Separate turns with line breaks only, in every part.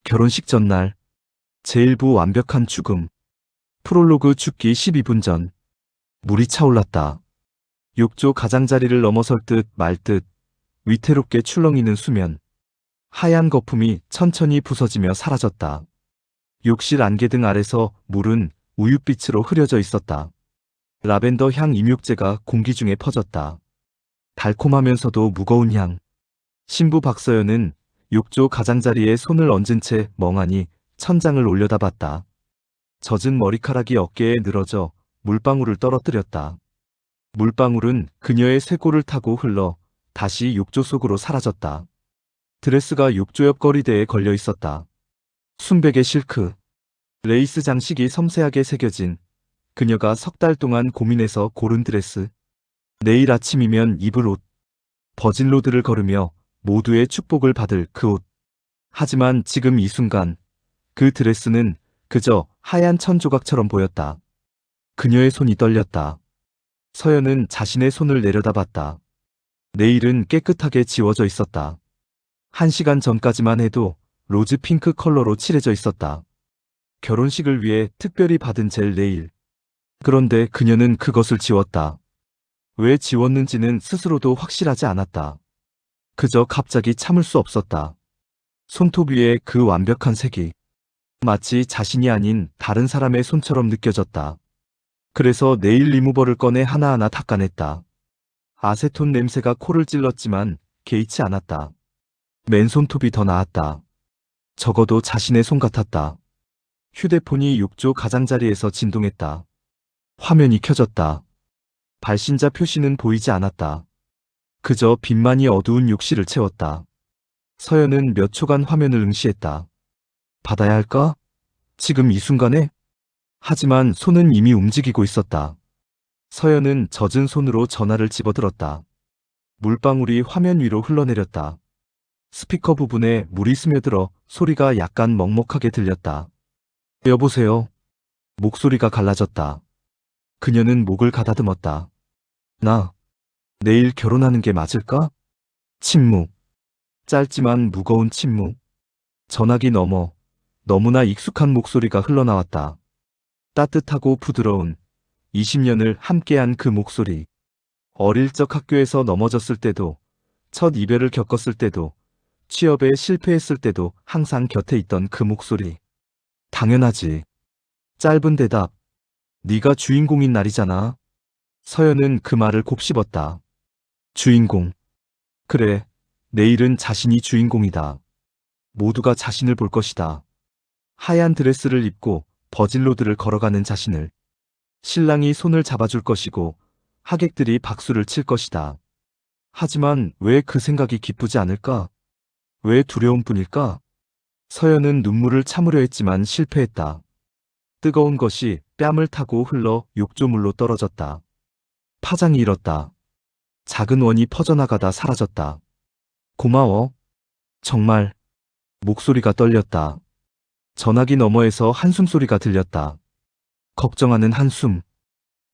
결혼식 전날, 제1부 완벽한 죽음. 프롤로그 죽기 12분 전. 물이 차올랐다. 욕조 가장자리를 넘어설 듯 말 듯 위태롭게 출렁이는 수면. 하얀 거품이 천천히 부서지며 사라졌다. 욕실 안개등 아래서 물은 우윳빛으로 흐려져 있었다. 라벤더 향 임욕제가 공기 중에 퍼졌다. 달콤하면서도 무거운 향. 신부 박서연은 욕조 가장자리에 손을 얹은 채 멍하니 천장을 올려다봤다. 젖은 머리카락이 어깨에 늘어져 물방울을 떨어뜨렸다. 물방울은 그녀의 쇄골을 타고 흘러 다시 욕조 속으로 사라졌다. 드레스가 욕조 옆 거리대에 걸려 있었다. 순백의 실크, 레이스 장식이 섬세하게 새겨진 그녀가 석 달 동안 고민해서 고른 드레스. 내일 아침이면 입을 옷. 버진로드를 걸으며 모두의 축복을 받을 그 옷. 하지만 지금 이 순간 그 드레스는 그저 하얀 천 조각처럼 보였다. 그녀의 손이 떨렸다. 서연은 자신의 손을 내려다봤다. 네일은 깨끗하게 지워져 있었다. 1시간 전까지만 해도 로즈 핑크 컬러로 칠해져 있었다. 결혼식을 위해 특별히 받은 젤 네일. 그런데 그녀는 그것을 지웠다. 왜 지웠는지는 스스로도 확실하지 않았다. 그저 갑자기 참을 수 없었다. 손톱 위에 그 완벽한 색이 마치 자신이 아닌 다른 사람의 손처럼 느껴졌다. 그래서 네일 리무버를 꺼내 하나하나 닦아냈다. 아세톤 냄새가 코를 찔렀지만 개의치 않았다. 맨손톱이 더 나았다. 적어도 자신의 손 같았다. 휴대폰이 욕조 가장자리에서 진동했다. 화면이 켜졌다. 발신자 표시는 보이지 않았다. 그저 빛만이 어두운 욕실을 채웠다. 서연은 몇 초간 화면을 응시했다. 받아야 할까? 지금 이 순간에? 하지만 손은 이미 움직이고 있었다. 서연은 젖은 손으로 전화를 집어들었다. 물방울이 화면 위로 흘러내렸다. 스피커 부분에 물이 스며들어 소리가 약간 먹먹하게 들렸다. 여보세요. 목소리가 갈라졌다. 그녀는 목을 가다듬었다. 나 내일 결혼하는 게 맞을까? 침묵. 짧지만 무거운 침묵. 전화기 너머 너무나 익숙한 목소리가 흘러나왔다. 따뜻하고 부드러운 20년을 함께한 그 목소리. 어릴 적 학교에서 넘어졌을 때도, 첫 이별을 겪었을 때도, 취업에 실패했을 때도 항상 곁에 있던 그 목소리. 당연하지. 짧은 대답. 네가 주인공인 날이잖아. 서연은 그 말을 곱씹었다. 주인공. 그래, 내일은 자신이 주인공이다. 모두가 자신을 볼 것이다. 하얀 드레스를 입고 버진로드를 걸어가는 자신을. 신랑이 손을 잡아줄 것이고 하객들이 박수를 칠 것이다. 하지만 왜 그 생각이 기쁘지 않을까? 왜 두려운 뿐일까? 서연은 눈물을 참으려 했지만 실패했다. 뜨거운 것이 뺨을 타고 흘러 욕조물로 떨어졌다. 파장이 일었다. 작은 원이 퍼져나가다 사라졌다. 고마워. 정말. 목소리가 떨렸다. 전화기 너머에서 한숨 소리가 들렸다. 걱정하는 한숨.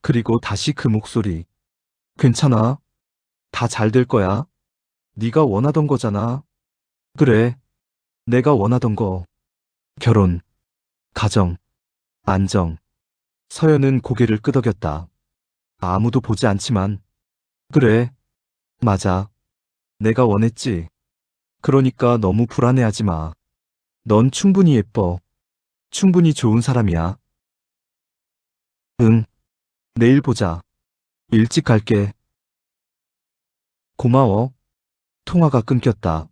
그리고 다시 그 목소리. 괜찮아. 다 잘 될 거야. 네가 원하던 거잖아. 그래. 내가 원하던 거. 결혼. 가정. 안정. 서연은 고개를 끄덕였다. 아무도 보지 않지만. 그래. 맞아. 내가 원했지. 그러니까 너무 불안해하지 마. 넌 충분히 예뻐. 충분히 좋은 사람이야. 응. 내일 보자. 일찍 갈게. 고마워. 통화가 끊겼다.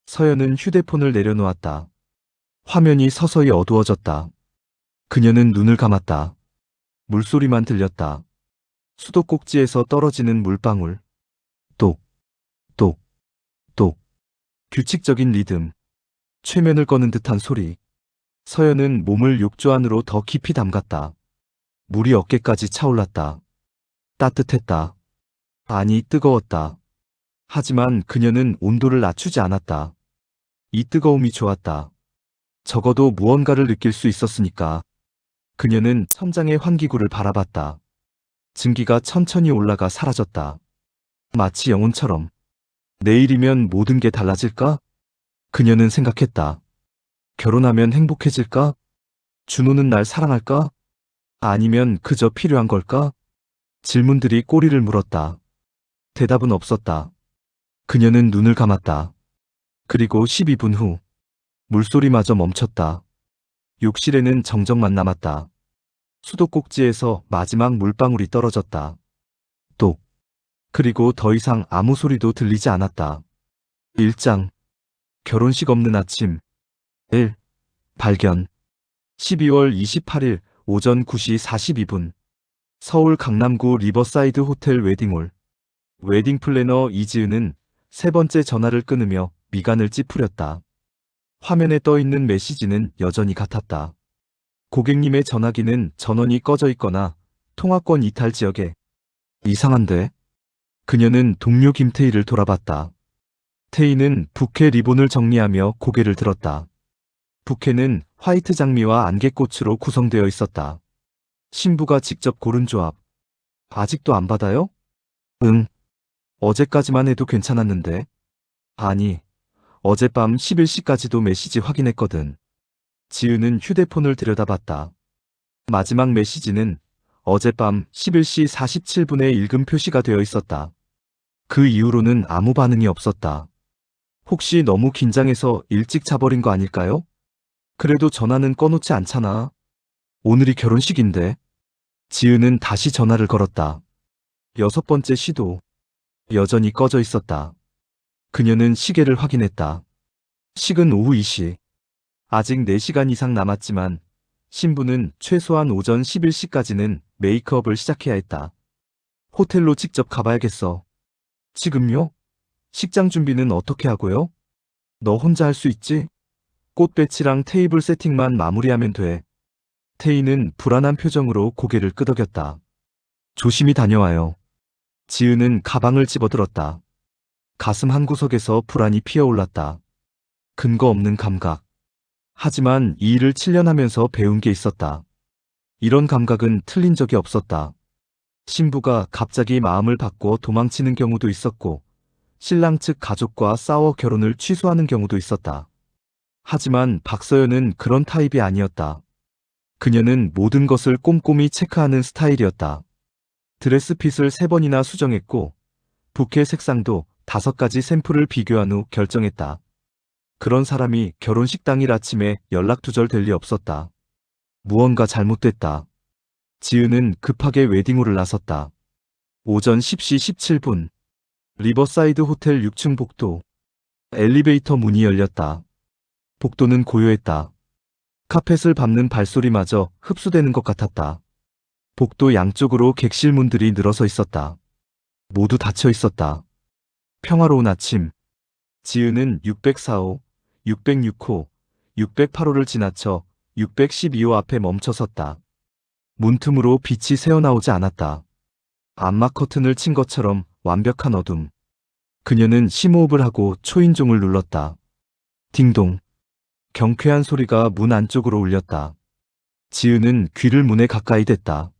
서연은 휴대폰을 내려놓았다. 화면이 서서히 어두워졌다. 그녀는 눈을 감았다. 물소리만 들렸다. 수도꼭지에서 떨어지는 물방울. 똑, 똑, 똑. 규칙적인 리듬. 최면을 거는 듯한 소리. 서연은 몸을 욕조 안으로 더 깊이 담갔다. 물이 어깨까지 차올랐다. 따뜻했다. 아니, 뜨거웠다. 하지만 그녀는 온도를 낮추지 않았다. 이 뜨거움이 좋았다. 적어도 무언가를 느낄 수 있었으니까. 그녀는 천장의 환기구를 바라봤다. 증기가 천천히 올라가 사라졌다. 마치 영혼처럼. 내일이면 모든 게 달라질까? 그녀는 생각했다. 결혼하면 행복해질까? 준호는 날 사랑할까? 아니면 그저 필요한 걸까? 질문들이 꼬리를 물었다. 대답은 없었다. 그녀는 눈을 감았다. 그리고 12분 후, 물소리마저 멈췄다. 욕실에는 정적만 남았다. 수도꼭지에서 마지막 물방울이 떨어졌다. 똑. 그리고 더 이상 아무 소리도 들리지 않았다. 1장. 결혼식 없는 아침. 1. 발견. 12월 28일 오전 9시 42분. 서울 강남구 리버사이드 호텔 웨딩홀. 웨딩 플래너 이지은은 세 번째 전화를 끊으며 미간을 찌푸렸다. 화면에 떠 있는 메시지는 여전히 같았다. 고객님의 전화기는 전원이 꺼져 있거나 통화권 이탈 지역에. 이상한데? 그녀는 동료 김태희를 돌아봤다. 태희는 부케 리본을 정리하며 고개를 들었다. 부케는 화이트 장미와 안개꽃으로 구성되어 있었다. 신부가 직접 고른 조합. 아직도 안 받아요? 응. 어제까지만 해도 괜찮았는데. 아니, 어젯밤 11시까지도 메시지 확인했거든. 지은은 휴대폰을 들여다봤다. 마지막 메시지는 어젯밤 11시 47분에 읽음 표시가 되어 있었다. 그 이후로는 아무 반응이 없었다. 혹시 너무 긴장해서 일찍 자버린 거 아닐까요? 그래도 전화는 꺼놓지 않잖아. 오늘이 결혼식인데. 지은은 다시 전화를 걸었다. 6번째 시도. 여전히 꺼져 있었다. 그녀는 시계를 확인했다. 식은 오후 2시. 아직 4시간 이상 남았지만 신부는 최소한 오전 11시까지는 메이크업을 시작해야 했다. 호텔로 직접 가봐야겠어. 지금요? 식장 준비는 어떻게 하고요? 너 혼자 할 수 있지? 꽃 배치랑 테이블 세팅만 마무리하면 돼. 태희는 불안한 표정으로 고개를 끄덕였다. 조심히 다녀와요. 지은은 가방을 집어들었다. 가슴 한구석에서 불안이 피어올랐다. 근거 없는 감각. 하지만 이 일을 7년 하면서 배운 게 있었다. 이런 감각은 틀린 적이 없었다. 신부가 갑자기 마음을 바꿔 도망치는 경우도 있었고, 신랑 측 가족과 싸워 결혼을 취소하는 경우도 있었다. 하지만 박서연은 그런 타입이 아니었다. 그녀는 모든 것을 꼼꼼히 체크하는 스타일이었다. 드레스핏을 3번이나 수정했고, 부케 색상도 5가지 샘플을 비교한 후 결정했다. 그런 사람이 결혼식 당일 아침에 연락두절 될 리 없었다. 무언가 잘못됐다. 지은은 급하게 웨딩홀을 나섰다. 오전 10시 17분. 리버사이드 호텔 6층 복도. 엘리베이터 문이 열렸다. 복도는 고요했다. 카펫을 밟는 발소리마저 흡수되는 것 같았다. 복도 양쪽으로 객실 문들이 늘어서 있었다. 모두 닫혀 있었다. 평화로운 아침. 지은은 604호, 606호, 608호를 지나쳐 612호 앞에 멈춰섰다. 문틈으로 빛이 새어나오지 않았다. 암막 커튼을 친 것처럼 완벽한 어둠. 그녀는 심호흡을 하고 초인종을 눌렀다. 딩동. 경쾌한 소리가 문 안쪽으로 울렸다. 지은은 귀를 문에 가까이 댔다.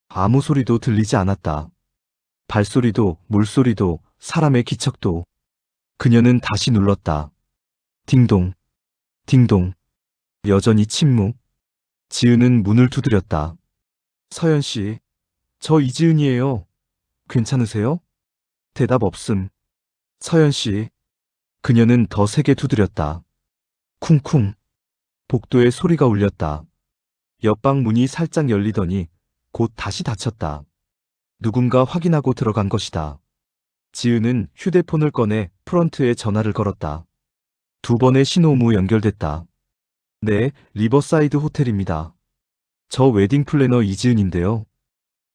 아무 소리도 들리지 않았다. 발소리도, 물소리도, 사람의 기척도. 그녀는 다시 눌렀다. 딩동. 딩동. 여전히 침묵. 지은은 문을 두드렸다. 서연 씨, 저 이지은이에요. 괜찮으세요? 대답 없음. 서연 씨. 그녀는 더 세게 두드렸다. 쿵쿵. 복도에 소리가 울렸다. 옆방 문이 살짝 열리더니 곧 다시 닫혔다. 누군가 확인하고 들어간 것이다. 지은은 휴대폰을 꺼내 프런트에 전화를 걸었다. 2번의 신호음이 연결됐다. 네, 리버사이드 호텔입니다. 저 웨딩 플래너 이지은인데요.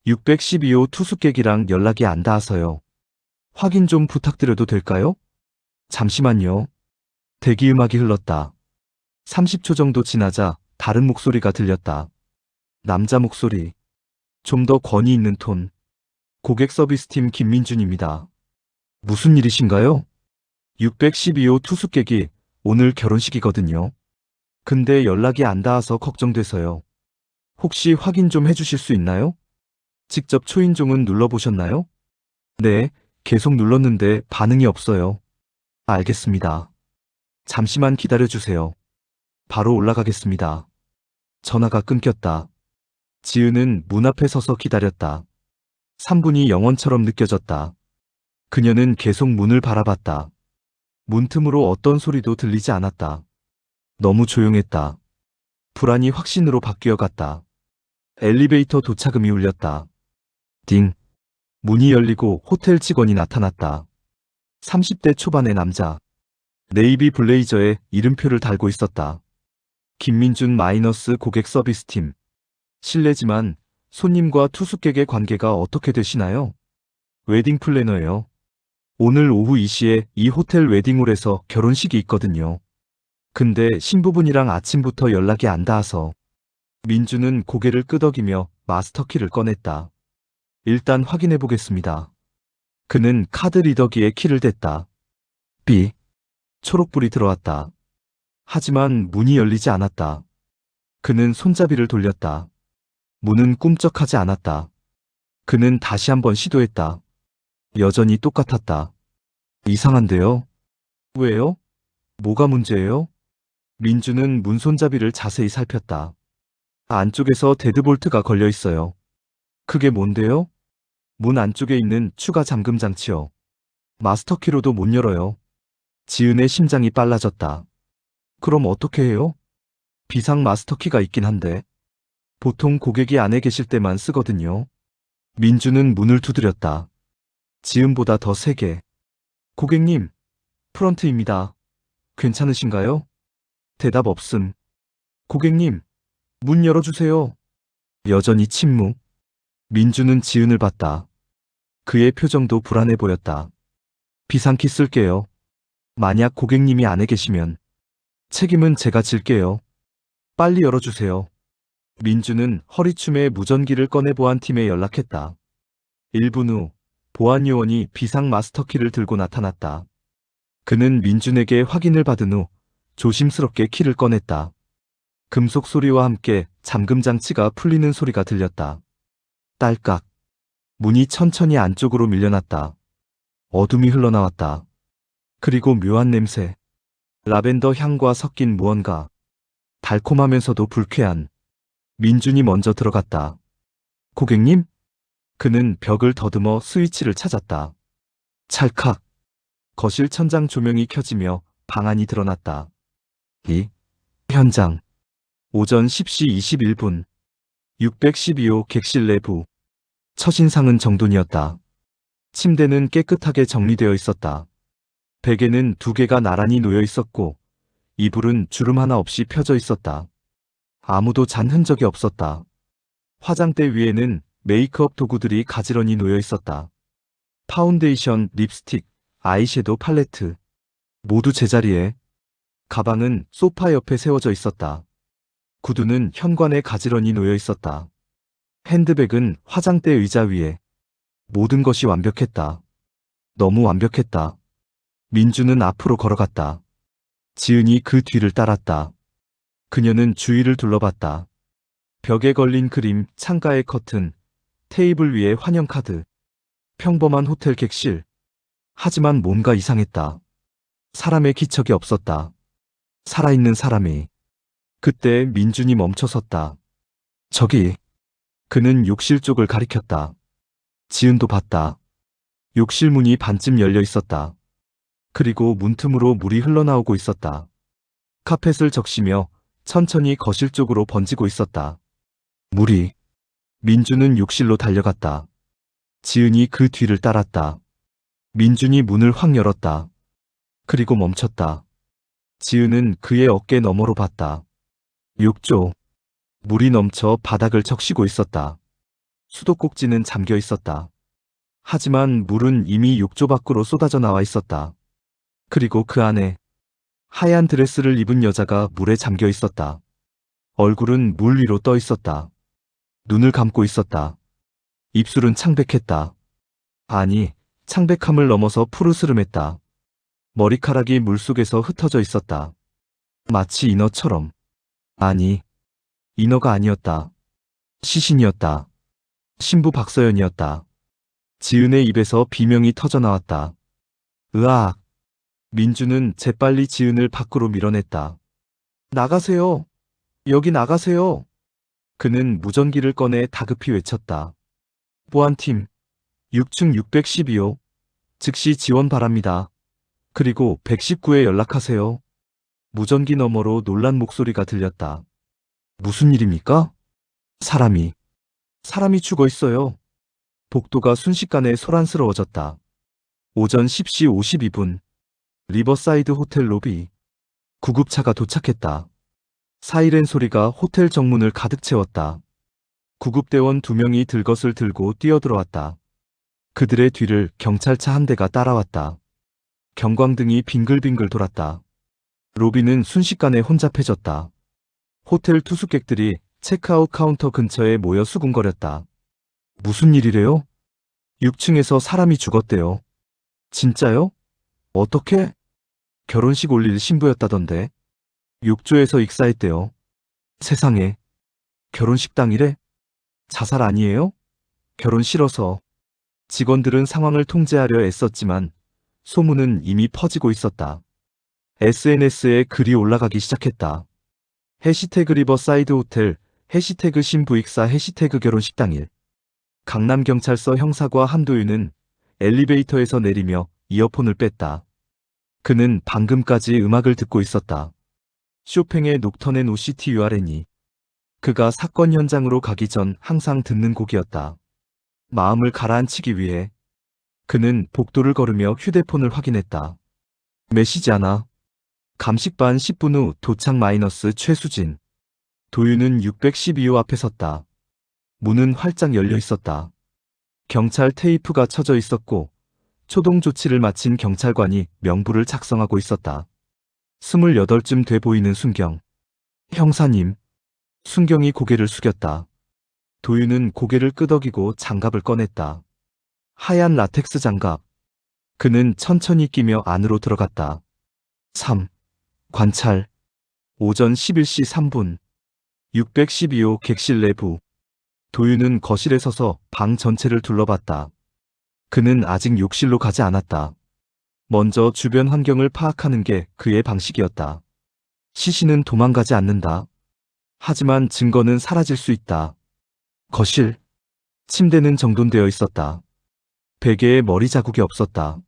612호 투숙객이랑 연락이 안 닿아서요. 확인 좀 부탁드려도 될까요? 잠시만요. 대기 음악이 흘렀다. 30초 정도 지나자 다른 목소리가 들렸다. 남자 목소리. 좀 더 권위 있는 톤. 고객 서비스팀 김민준입니다. 무슨 일이신가요? 612호 투숙객이 오늘 결혼식이거든요. 근데 연락이 안 닿아서 걱정돼서요. 혹시 확인 좀 해주실 수 있나요? 직접 초인종은 눌러보셨나요? 네, 계속 눌렀는데 반응이 없어요. 알겠습니다. 잠시만 기다려주세요. 바로 올라가겠습니다. 전화가 끊겼다. 지은은 문 앞에 서서 기다렸다. 3분이 영원처럼 느껴졌다. 그녀는 계속 문을 바라봤다. 문틈으로 어떤 소리도 들리지 않았다. 너무 조용했다. 불안이 확신으로 바뀌어갔다. 엘리베이터 도착음이 울렸다. 딩. 문이 열리고 호텔 직원이 나타났다. 30대 초반의 남자. 네이비 블레이저에 이름표를 달고 있었다. 김민준 마이너스 고객 서비스팀. 실례지만 손님과 투숙객의 관계가 어떻게 되시나요? 웨딩 플래너예요. 오늘 오후 2시에 이 호텔 웨딩홀에서 결혼식이 있거든요. 근데 신부분이랑 아침부터 연락이 안 닿아서. 민주는 고개를 끄덕이며 마스터키를 꺼냈다. 일단 확인해 보겠습니다. 그는 카드 리더기에 키를 댔다. 삐. 초록불이 들어왔다. 하지만 문이 열리지 않았다. 그는 손잡이를 돌렸다. 문은 꿈쩍하지 않았다. 그는 다시 한번 시도했다. 여전히 똑같았다. 이상한데요? 왜요? 뭐가 문제예요? 민주는 문 손잡이를 자세히 살폈다. 안쪽에서 데드볼트가 걸려 있어요. 그게 뭔데요? 문 안쪽에 있는 추가 잠금 장치요. 마스터키로도 못 열어요. 지은의 심장이 빨라졌다. 그럼 어떻게 해요? 비상 마스터키가 있긴 한데. 보통 고객이 안에 계실 때만 쓰거든요. 민주는 문을 두드렸다. 지은보다 더 세게. 고객님, 프런트입니다. 괜찮으신가요? 대답 없음. 고객님, 문 열어주세요. 여전히 침묵. 민주는 지은을 봤다. 그의 표정도 불안해 보였다. 비상키 쓸게요. 만약 고객님이 안에 계시면 책임은 제가 질게요. 빨리 열어주세요. 민주는 허리춤에 무전기를 꺼내 보안팀에 연락했다. 1분 후 보안 요원이 비상 마스터키를 들고 나타났다. 그는 민준에게 확인을 받은 후 조심스럽게 키를 꺼냈다. 금속 소리와 함께 잠금 장치가 풀리는 소리가 들렸다. 딸깍. 문이 천천히 안쪽으로 밀려났다. 어둠이 흘러나왔다. 그리고 묘한 냄새. 라벤더 향과 섞인 무언가. 달콤하면서도 불쾌한. 민준이 먼저 들어갔다. 고객님? 그는 벽을 더듬어 스위치를 찾았다. 찰칵. 거실 천장 조명이 켜지며 방 안이 드러났다. 이 현장. 오전 10시 21분. 612호 객실 내부. 첫인상은 정돈이었다. 침대는 깨끗하게 정리되어 있었다. 베개는 2개가 나란히 놓여 있었고 이불은 주름 하나 없이 펴져 있었다. 아무도 잔 흔적이 없었다. 화장대 위에는 메이크업 도구들이 가지런히 놓여 있었다. 파운데이션, 립스틱, 아이섀도우 팔레트. 모두 제자리에. 가방은 소파 옆에 세워져 있었다. 구두는 현관에 가지런히 놓여 있었다. 핸드백은 화장대 의자 위에. 모든 것이 완벽했다. 너무 완벽했다. 민주는 앞으로 걸어갔다. 지은이 그 뒤를 따랐다. 그녀는 주위를 둘러봤다. 벽에 걸린 그림, 창가의 커튼, 테이블 위에 환영카드. 평범한 호텔 객실. 하지만 뭔가 이상했다. 사람의 기척이 없었다. 살아있는 사람이. 그때 민준이 멈춰섰다. 저기. 그는 욕실 쪽을 가리켰다. 지은도 봤다. 욕실 문이 반쯤 열려 있었다. 그리고 문틈으로 물이 흘러나오고 있었다. 카펫을 적시며 천천히 거실 쪽으로 번지고 있었다. 물이. 민준은 욕실로 달려갔다. 지은이 그 뒤를 따랐다. 민준이 문을 확 열었다. 그리고 멈췄다. 지은은 그의 어깨 너머로 봤다. 욕조. 물이 넘쳐 바닥을 적시고 있었다. 수도꼭지는 잠겨 있었다. 하지만 물은 이미 욕조 밖으로 쏟아져 나와 있었다. 그리고 그 안에 하얀 드레스를 입은 여자가 물에 잠겨 있었다. 얼굴은 물 위로 떠 있었다. 눈을 감고 있었다. 입술은 창백했다. 아니, 창백함을 넘어서 푸르스름했다. 머리카락이 물속에서 흩어져 있었다. 마치 인어처럼. 아니, 인어가 아니었다. 시신이었다. 신부 박서연이었다. 지은의 입에서 비명이 터져 나왔다. 으악! 민주는 재빨리 지은을 밖으로 밀어냈다. 나가세요. 여기 나가세요. 그는 무전기를 꺼내 다급히 외쳤다. 보안팀, 6층 612호. 즉시 지원 바랍니다. 그리고 119에 연락하세요. 무전기 너머로 놀란 목소리가 들렸다. 무슨 일입니까? 사람이 죽어 있어요. 복도가 순식간에 소란스러워졌다. 오전 10시 52분. 리버사이드 호텔 로비. 구급차가 도착했다. 사이렌 소리가 호텔 정문을 가득 채웠다. 구급대원 2명이 들것을 들고 뛰어들어왔다. 그들의 뒤를 경찰차 한 대가 따라왔다. 경광등이 빙글빙글 돌았다. 로비는 순식간에 혼잡해졌다. 호텔 투숙객들이 체크아웃 카운터 근처에 모여 수군거렸다. 무슨 일이래요? 6층에서 사람이 죽었대요. 진짜요? 어떻게? 결혼식 올릴 신부였다던데. 욕조에서 익사했대요. 세상에. 결혼식 당일에? 자살 아니에요? 결혼 싫어서. 직원들은 상황을 통제하려 애썼지만 소문은 이미 퍼지고 있었다. SNS에 글이 올라가기 시작했다. 해시태그 리버사이드 호텔, 해시태그 신부 익사, 해시태그 결혼식 당일. 강남경찰서 형사과 한도윤은 엘리베이터에서 내리며 이어폰을 뺐다. 그는 방금까지 음악을 듣고 있었다. 쇼팽의 녹턴 OCT URN이. 그가 사건 현장으로 가기 전 항상 듣는 곡이었다. 마음을 가라앉히기 위해 그는 복도를 걸으며 휴대폰을 확인했다. 메시지 하나. 감식반 10분 후 도착 마이너스 최수진. 도윤은 612호 앞에 섰다. 문은 활짝 열려 있었다. 경찰 테이프가 쳐져 있었고 초동 조치를 마친 경찰관이 명부를 작성하고 있었다. 28쯤 돼 보이는 순경. 형사님. 순경이 고개를 숙였다. 도윤은 고개를 끄덕이고 장갑을 꺼냈다. 하얀 라텍스 장갑. 그는 천천히 끼며 안으로 들어갔다. 3. 관찰. 오전 11시 3분. 612호 객실 내부. 도윤은 거실에 서서 방 전체를 둘러봤다. 그는 아직 욕실로 가지 않았다. 먼저 주변 환경을 파악하는 게 그의 방식이었다. 시신은 도망가지 않는다. 하지만 증거는 사라질 수 있다. 거실. 침대는 정돈되어 있었다. 베개에 머리 자국이 없었다.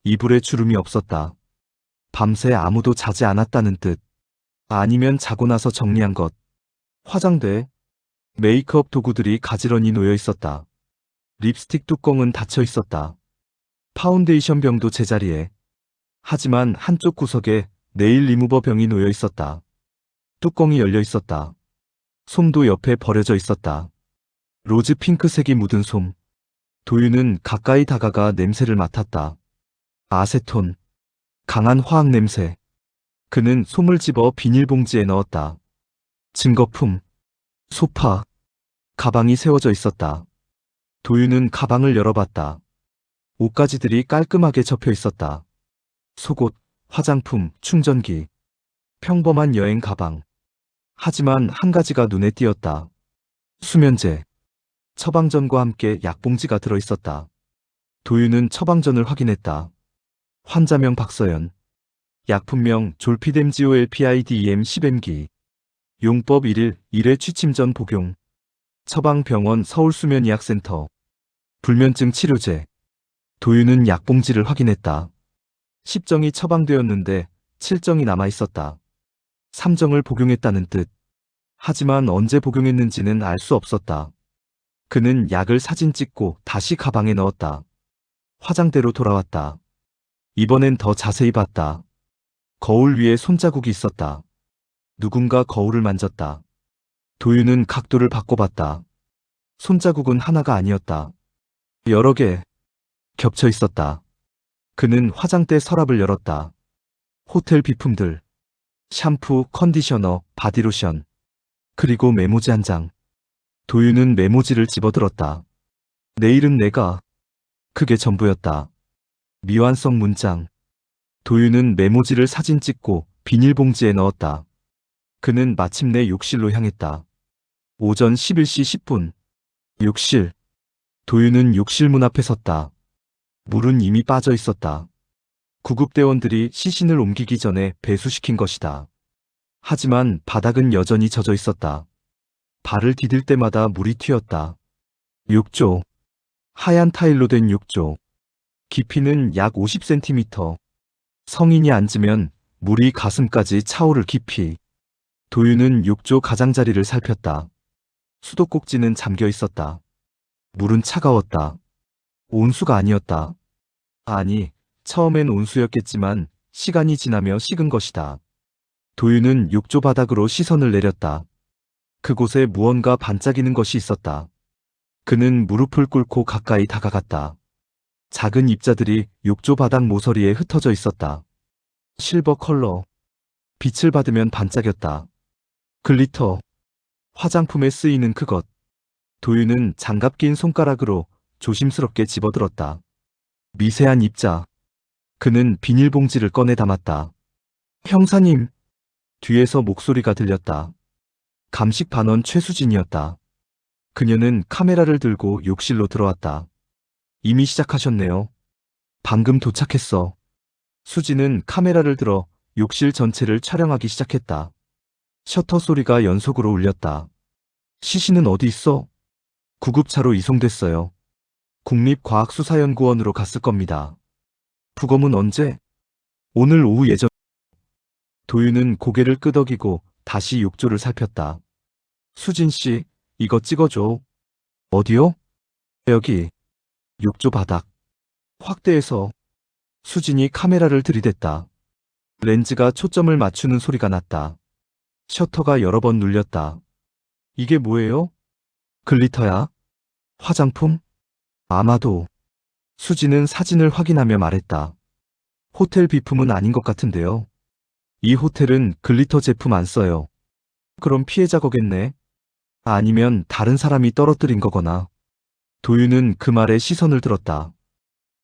이불에 주름이 없었다. 밤새 아무도 자지 않았다는 뜻. 아니면 자고 나서 정리한 것. 화장대. 메이크업 도구들이 가지런히 놓여 있었다. 립스틱 뚜껑은 닫혀 있었다. 파운데이션 병도 제자리에. 하지만 한쪽 구석에 네일 리무버 병이 놓여 있었다. 뚜껑이 열려 있었다. 솜도 옆에 버려져 있었다. 로즈 핑크색이 묻은 솜. 도윤은 가까이 다가가 냄새를 맡았다. 아세톤. 강한 화학 냄새. 그는 솜을 집어 비닐봉지에 넣었다. 증거품. 소파. 가방이 세워져 있었다. 도윤은 가방을 열어봤다. 옷가지들이 깔끔하게 접혀 있었다. 속옷, 화장품, 충전기. 평범한 여행 가방. 하지만 한 가지가 눈에 띄었다. 수면제. 처방전과 함께 약봉지가 들어 있었다. 도윤은 처방전을 확인했다. 환자명 박서연. 약품명 졸피뎀지올PIDEM 10mg. 용법 1일 1회 취침 전 복용. 처방병원 서울수면의학센터. 불면증 치료제. 도윤은 약봉지를 확인했다. 10정이 처방되었는데 7정이 남아있었다. 3정을 복용했다는 뜻. 하지만 언제 복용했는지는 알 수 없었다. 그는 약을 사진 찍고 다시 가방에 넣었다. 화장대로 돌아왔다. 이번엔 더 자세히 봤다. 거울 위에 손자국이 있었다. 누군가 거울을 만졌다. 도윤은 각도를 바꿔봤다. 손자국은 하나가 아니었다. 여러 개 겹쳐 있었다. 그는 화장대 서랍을 열었다. 호텔 비품들. 샴푸, 컨디셔너, 바디로션. 그리고 메모지 한 장. 도윤은 메모지를 집어들었다. 내일은 내가. 그게 전부였다. 미완성 문장. 도윤은 메모지를 사진 찍고 비닐봉지에 넣었다. 그는 마침내 욕실로 향했다. 오전 11시 10분. 욕실. 도윤은 욕실 문 앞에 섰다. 물은 이미 빠져 있었다. 구급대원들이 시신을 옮기기 전에 배수시킨 것이다. 하지만 바닥은 여전히 젖어 있었다. 발을 디딜 때마다 물이 튀었다. 욕조. 하얀 타일로 된 욕조. 깊이는 약 50cm. 성인이 앉으면 물이 가슴까지 차오를 깊이. 도윤은 욕조 가장자리를 살폈다. 수도꼭지는 잠겨 있었다. 물은 차가웠다. 온수가 아니었다. 아니, 처음엔 온수였겠지만 시간이 지나며 식은 것이다. 도윤은 욕조 바닥으로 시선을 내렸다. 그곳에 무언가 반짝이는 것이 있었다. 그는 무릎을 꿇고 가까이 다가갔다. 작은 입자들이 욕조 바닥 모서리에 흩어져 있었다. 실버 컬러. 빛을 받으면 반짝였다. 글리터. 화장품에 쓰이는 그것. 도윤은 장갑 낀 손가락으로 조심스럽게 집어들었다. 미세한 입자. 그는 비닐봉지를 꺼내 담았다. 형사님. 뒤에서 목소리가 들렸다. 감식 반원 최수진이었다. 그녀는 카메라를 들고 욕실로 들어왔다. 이미 시작하셨네요. 방금 도착했어. 수진은 카메라를 들어 욕실 전체를 촬영하기 시작했다. 셔터 소리가 연속으로 울렸다. 시신은 어디 있어? 구급차로 이송됐어요. 국립과학수사연구원으로 갔을 겁니다. 부검은 언제? 오늘 오후 예정. 도윤은 고개를 끄덕이고 다시 욕조를 살폈다. 수진 씨, 이거 찍어줘. 어디요? 여기. 욕조 바닥. 확대해서. 수진이 카메라를 들이댔다. 렌즈가 초점을 맞추는 소리가 났다. 셔터가 여러 번 눌렸다. 이게 뭐예요? 글리터야? 화장품? 아마도. 수진은 사진을 확인하며 말했다. 호텔 비품은 아닌 것 같은데요. 이 호텔은 글리터 제품 안 써요. 그럼 피해자 거겠네. 아니면 다른 사람이 떨어뜨린 거거나. 도윤은 그 말에 시선을 들었다.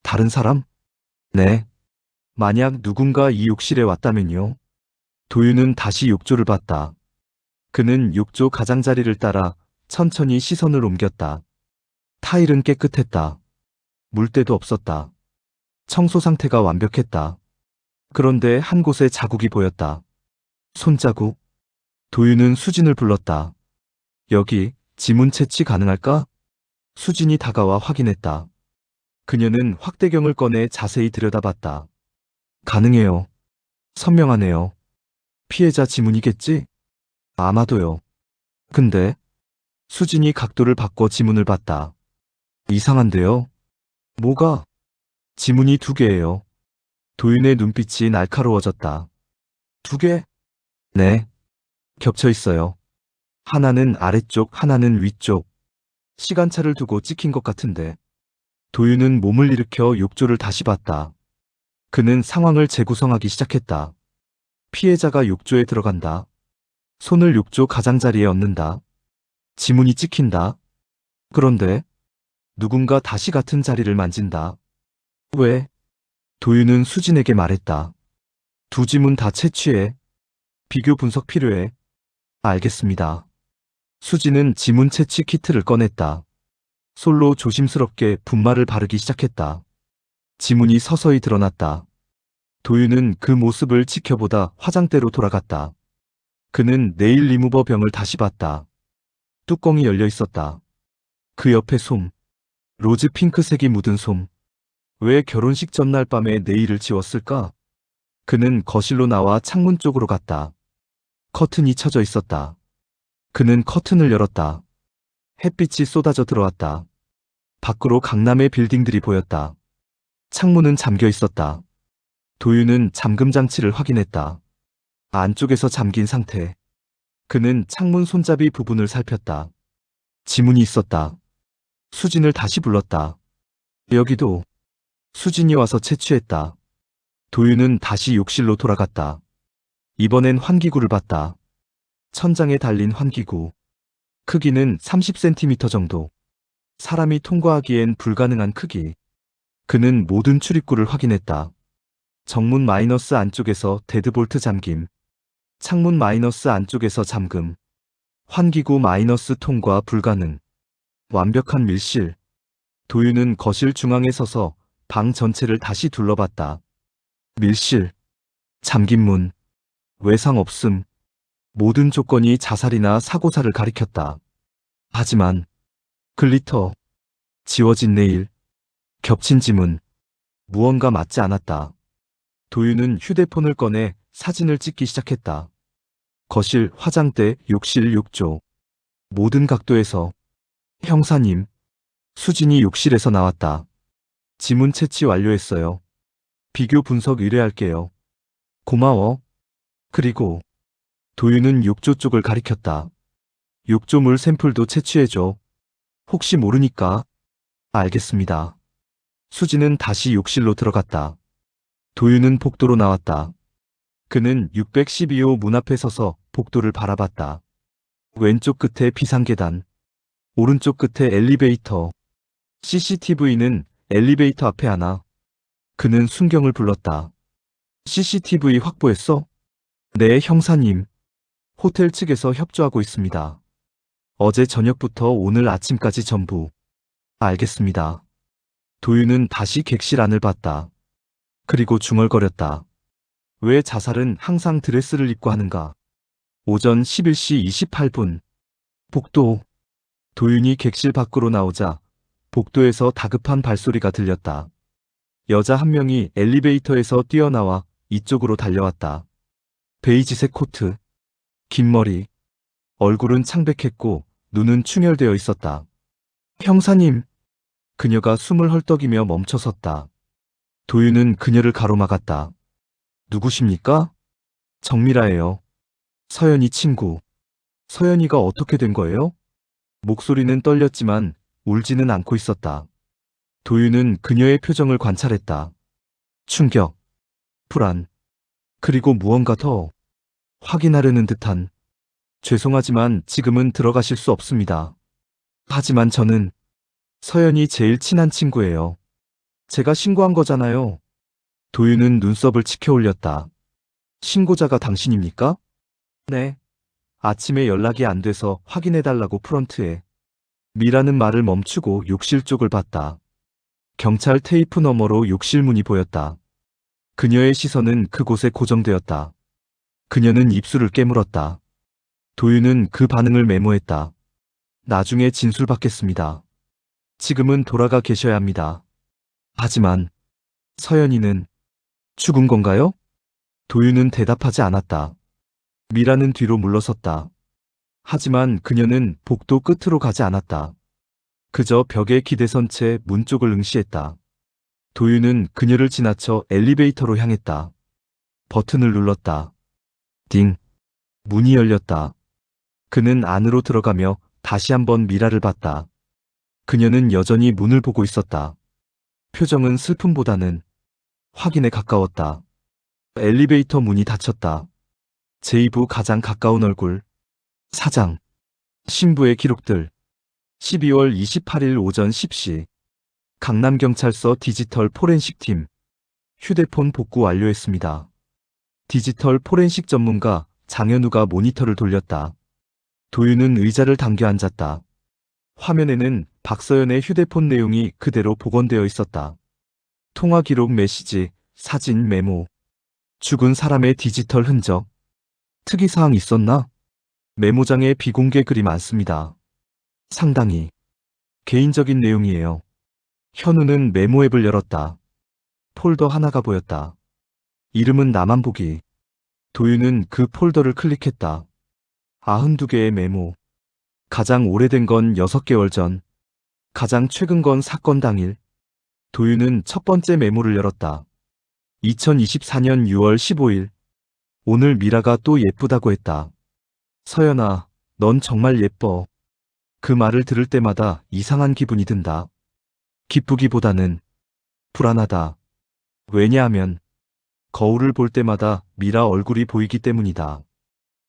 다른 사람? 네. 만약 누군가 이 욕실에 왔다면요. 도윤은 다시 욕조를 봤다. 그는 욕조 가장자리를 따라 천천히 시선을 옮겼다. 타일은 깨끗했다. 물때도 없었다. 청소 상태가 완벽했다. 그런데 한 곳에 자국이 보였다. 손자국. 도윤은 수진을 불렀다. 여기 지문 채취 가능할까? 수진이 다가와 확인했다. 그녀는 확대경을 꺼내 자세히 들여다봤다. 가능해요. 선명하네요. 피해자 지문이겠지? 아마도요. 근데 수진이 각도를 바꿔 지문을 봤다. 이상한데요? 뭐가? 지문이 2개예요. 도윤의 눈빛이 날카로워졌다. 2개? 네. 겹쳐 있어요. 하나는 아래쪽, 하나는 위쪽. 시간차를 두고 찍힌 것 같은데. 도윤은 몸을 일으켜 욕조를 다시 봤다. 그는 상황을 재구성하기 시작했다. 피해자가 욕조에 들어간다. 손을 욕조 가장자리에 얹는다. 지문이 찍힌다. 그런데 누군가 다시 같은 자리를 만진다. 왜? 도윤은 수진에게 말했다. 2 지문 다 채취해. 비교 분석 필요해. 알겠습니다. 수진은 지문 채취 키트를 꺼냈다. 솔로 조심스럽게 분말을 바르기 시작했다. 지문이 서서히 드러났다. 도윤은 그 모습을 지켜보다 화장대로 돌아갔다. 그는 네일 리무버 병을 다시 봤다. 뚜껑이 열려 있었다. 그 옆에 솜. 로즈 핑크색이 묻은 솜. 왜 결혼식 전날 밤에 네일을 지웠을까? 그는 거실로 나와 창문 쪽으로 갔다. 커튼이 쳐져 있었다. 그는 커튼을 열었다. 햇빛이 쏟아져 들어왔다. 밖으로 강남의 빌딩들이 보였다. 창문은 잠겨 있었다. 도윤은 잠금 장치를 확인했다. 안쪽에서 잠긴 상태. 그는 창문 손잡이 부분을 살폈다. 지문이 있었다. 수진을 다시 불렀다. 여기도. 수진이 와서 채취했다. 도윤은 다시 욕실로 돌아갔다. 이번엔 환기구를 봤다. 천장에 달린 환기구. 크기는 30cm 정도. 사람이 통과하기엔 불가능한 크기. 그는 모든 출입구를 확인했다. 정문 마이너스 안쪽에서 데드볼트 잠김. 창문 마이너스 안쪽에서 잠금. 환기구 마이너스 통과 불가능. 완벽한 밀실. 도윤은 거실 중앙에 서서 방 전체를 다시 둘러봤다. 밀실. 잠긴 문. 외상 없음. 모든 조건이 자살이나 사고사를 가리켰다. 하지만 글리터, 지워진 네일, 겹친 지문, 무언가 맞지 않았다. 도윤은 휴대폰을 꺼내 사진을 찍기 시작했다. 거실, 화장대, 욕실, 욕조. 모든 각도에서 형사님, 수진이 욕실에서 나왔다. 지문 채취 완료했어요. 비교 분석 의뢰할게요. 고마워. 그리고 도윤은 욕조 쪽을 가리켰다. 욕조물 샘플도 채취해줘. 혹시 모르니까. 알겠습니다. 수진은 다시 욕실로 들어갔다. 도윤은 복도로 나왔다. 그는 612호 문 앞에 서서 복도를 바라봤다. 왼쪽 끝에 비상계단, 오른쪽 끝에 엘리베이터. CCTV는 엘리베이터 앞에 하나. 그는 순경을 불렀다. CCTV 확보했어? 네, 형사님. 호텔 측에서 협조하고 있습니다. 어제 저녁부터 오늘 아침까지 전부. 알겠습니다. 도윤은 다시 객실 안을 봤다. 그리고 중얼거렸다. 왜 자살은 항상 드레스를 입고 하는가? 오전 11시 28분. 복도. 도윤이 객실 밖으로 나오자 복도에서 다급한 발소리가 들렸다. 여자 한 명이 엘리베이터에서 뛰어나와 이쪽으로 달려왔다. 베이지색 코트, 긴 머리, 얼굴은 창백했고 눈은 충혈되어 있었다. 형사님. 그녀가 숨을 헐떡이며 멈춰섰다. 도윤은 그녀를 가로막았다. 누구십니까? 정미라예요. 서연이 친구. 서연이가 어떻게 된 거예요? 목소리는 떨렸지만 울지는 않고 있었다. 도윤은 그녀의 표정을 관찰했다. 충격, 불안, 그리고 무언가 더 확인하려는 듯한. 죄송하지만 지금은 들어가실 수 없습니다. 하지만 저는 서연이 제일 친한 친구예요. 제가 신고한 거잖아요. 도윤은 눈썹을 치켜 올렸다. 신고자가 당신입니까? 네. 아침에 연락이 안 돼서 확인해달라고 프런트에. 미라는 말을 멈추고 욕실 쪽을 봤다. 경찰 테이프 너머로 욕실 문이 보였다. 그녀의 시선은 그곳에 고정되었다. 그녀는 입술을 깨물었다. 도윤은 그 반응을 메모했다. 나중에 진술 받겠습니다. 지금은 돌아가 계셔야 합니다. 하지만 서연이는 죽은 건가요? 도윤은 대답하지 않았다. 미라는 뒤로 물러섰다. 하지만 그녀는 복도 끝으로 가지 않았다. 그저 벽에 기대선 채 문 쪽을 응시했다. 도윤은 그녀를 지나쳐 엘리베이터로 향했다. 버튼을 눌렀다. 딩. 문이 열렸다. 그는 안으로 들어가며 다시 한번 미라를 봤다. 그녀는 여전히 문을 보고 있었다. 표정은 슬픔보다는 확인에 가까웠다. 엘리베이터 문이 닫혔다. 제2부 가장 가까운 얼굴. 사장. 신부의 기록들. 12월 28일 오전 10시. 강남경찰서 디지털 포렌식 팀. 휴대폰 복구 완료했습니다. 디지털 포렌식 전문가 장현우가 모니터를 돌렸다. 도윤은 의자를 당겨 앉았다. 화면에는 박서연의 휴대폰 내용이 그대로 복원되어 있었다. 통화 기록, 메시지, 사진, 메모. 죽은 사람의 디지털 흔적. 특이사항 있었나? 메모장에 비공개 글이 많습니다. 상당히 개인적인 내용이에요. 현우는 메모 앱을 열었다. 폴더 하나가 보였다. 이름은 나만 보기. 도윤은 그 폴더를 클릭했다. 92개의 메모. 가장 오래된 건 6개월 전. 가장 최근 건 사건 당일. 도윤은 첫 번째 메모를 열었다. 2024년 6월 15일. 오늘 미라가 또 예쁘다고 했다. 서연아, 넌 정말 예뻐. 그 말을 들을 때마다 이상한 기분이 든다. 기쁘기보다는 불안하다. 왜냐하면 거울을 볼 때마다 미라 얼굴이 보이기 때문이다.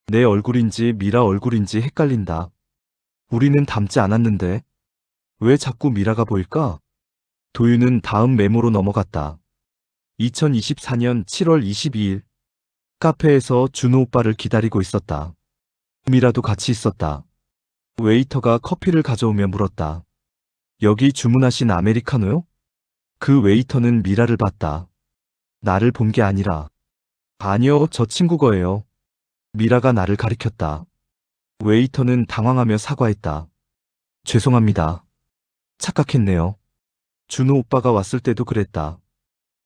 내 얼굴인지 미라 얼굴인지 헷갈린다. 우리는 닮지 않았는데 왜 자꾸 미라가 보일까? 도윤은 다음 메모로 넘어갔다. 2024년 7월 22일. 카페에서 준호 오빠를 기다리고 있었다. 미라도 같이 있었다. 웨이터가 커피를 가져오며 물었다. 여기 주문하신 아메리카노요? 그 웨이터는 미라를 봤다. 나를 본 게 아니라. 아니요, 저 친구 거예요. 미라가 나를 가리켰다. 웨이터는 당황하며 사과했다. 죄송합니다. 착각했네요. 준호 오빠가 왔을 때도 그랬다.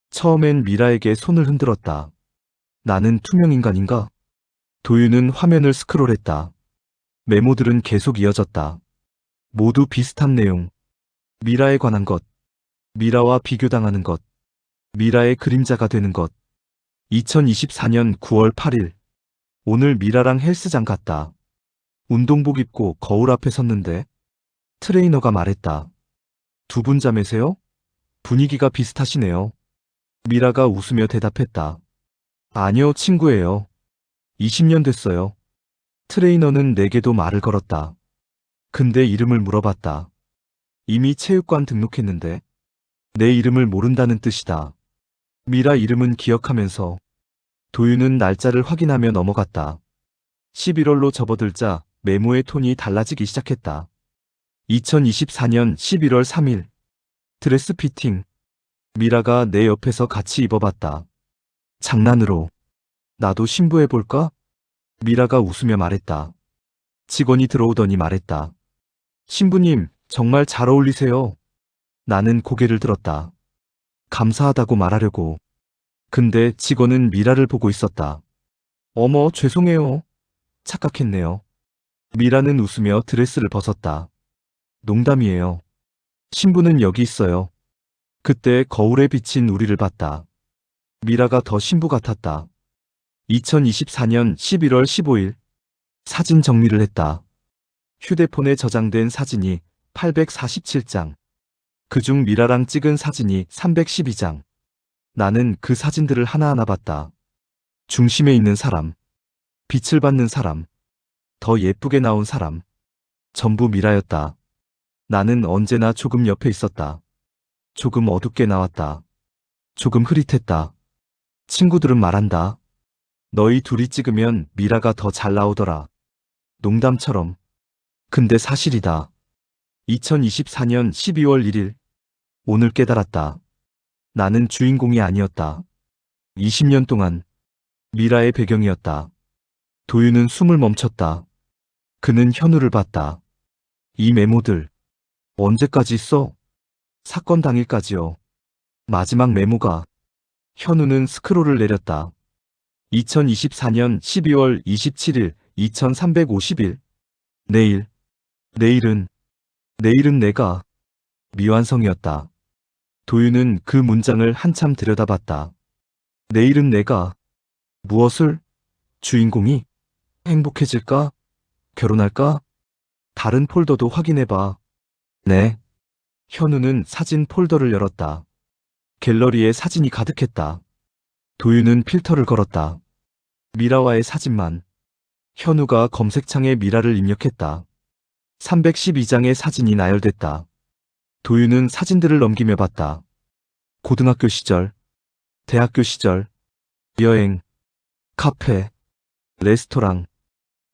처음엔 미라에게 손을 흔들었다. 나는 투명인간인가? 도윤은 화면을 스크롤했다. 메모들은 계속 이어졌다. 모두 비슷한 내용. 미라에 관한 것. 미라와 비교당하는 것. 미라의 그림자가 되는 것. 2024년 9월 8일. 오늘 미라랑 헬스장 갔다. 운동복 입고 거울 앞에 섰는데 트레이너가 말했다. 두 분 자매세요? 분위기가 비슷하시네요. 미라가 웃으며 대답했다. 아니요, 친구예요. 20년 됐어요. 트레이너는 내게도 말을 걸었다. 근데 이름을 물어봤다. 이미 체육관 등록했는데 내 이름을 모른다는 뜻이다. 미라 이름은 기억하면서 도윤은 날짜를 확인하며 넘어갔다. 11월로 접어들자 메모의 톤이 달라지기 시작했다. 2024년 11월 3일. 드레스 피팅. 미라가 내 옆에서 같이 입어봤다. 장난으로. 나도 신부해볼까? 미라가 웃으며 말했다. 직원이 들어오더니 말했다. 신부님, 정말 잘 어울리세요. 나는 고개를 들었다. 감사하다고 말하려고. 근데 직원은 미라를 보고 있었다. 어머, 죄송해요. 착각했네요. 미라는 웃으며 드레스를 벗었다. 농담이에요. 신부는 여기 있어요. 그때 거울에 비친 우리를 봤다. 미라가 더 신부 같았다. 2024년 11월 15일. 사진 정리를 했다. 휴대폰에 저장된 사진이 847장. 그중 미라랑 찍은 사진이 312장. 나는 그 사진들을 하나하나 봤다. 중심에 있는 사람. 빛을 받는 사람. 더 예쁘게 나온 사람. 전부 미라였다. 나는 언제나 조금 옆에 있었다. 조금 어둡게 나왔다. 조금 흐릿했다. 친구들은 말한다. 너희 둘이 찍으면 미라가 더 잘 나오더라. 농담처럼. 근데 사실이다. 2024년 12월 1일. 오늘 깨달았다. 나는 주인공이 아니었다. 20년 동안 미라의 배경이었다. 도윤은 숨을 멈췄다. 그는 현우를 봤다. 이 메모들 언제까지 써? 사건 당일까지요. 마지막 메모가. 현우는 스크롤을 내렸다. 2024년 12월 27일 2350일. 내일. 내일은 내가. 미완성이었다. 도윤은 그 문장을 한참 들여다봤다. 내일은 내가. 무엇을? 주인공이? 행복해질까? 결혼할까? 다른 폴더도 확인해봐. 네. 현우는 사진 폴더를 열었다. 갤러리에 사진이 가득했다. 도윤은 필터를 걸었다. 미라와의 사진만. 현우가 검색창에 미라를 입력했다. 312장의 사진이 나열됐다. 도윤은 사진들을 넘기며 봤다. 고등학교 시절, 대학교 시절, 여행, 카페, 레스토랑,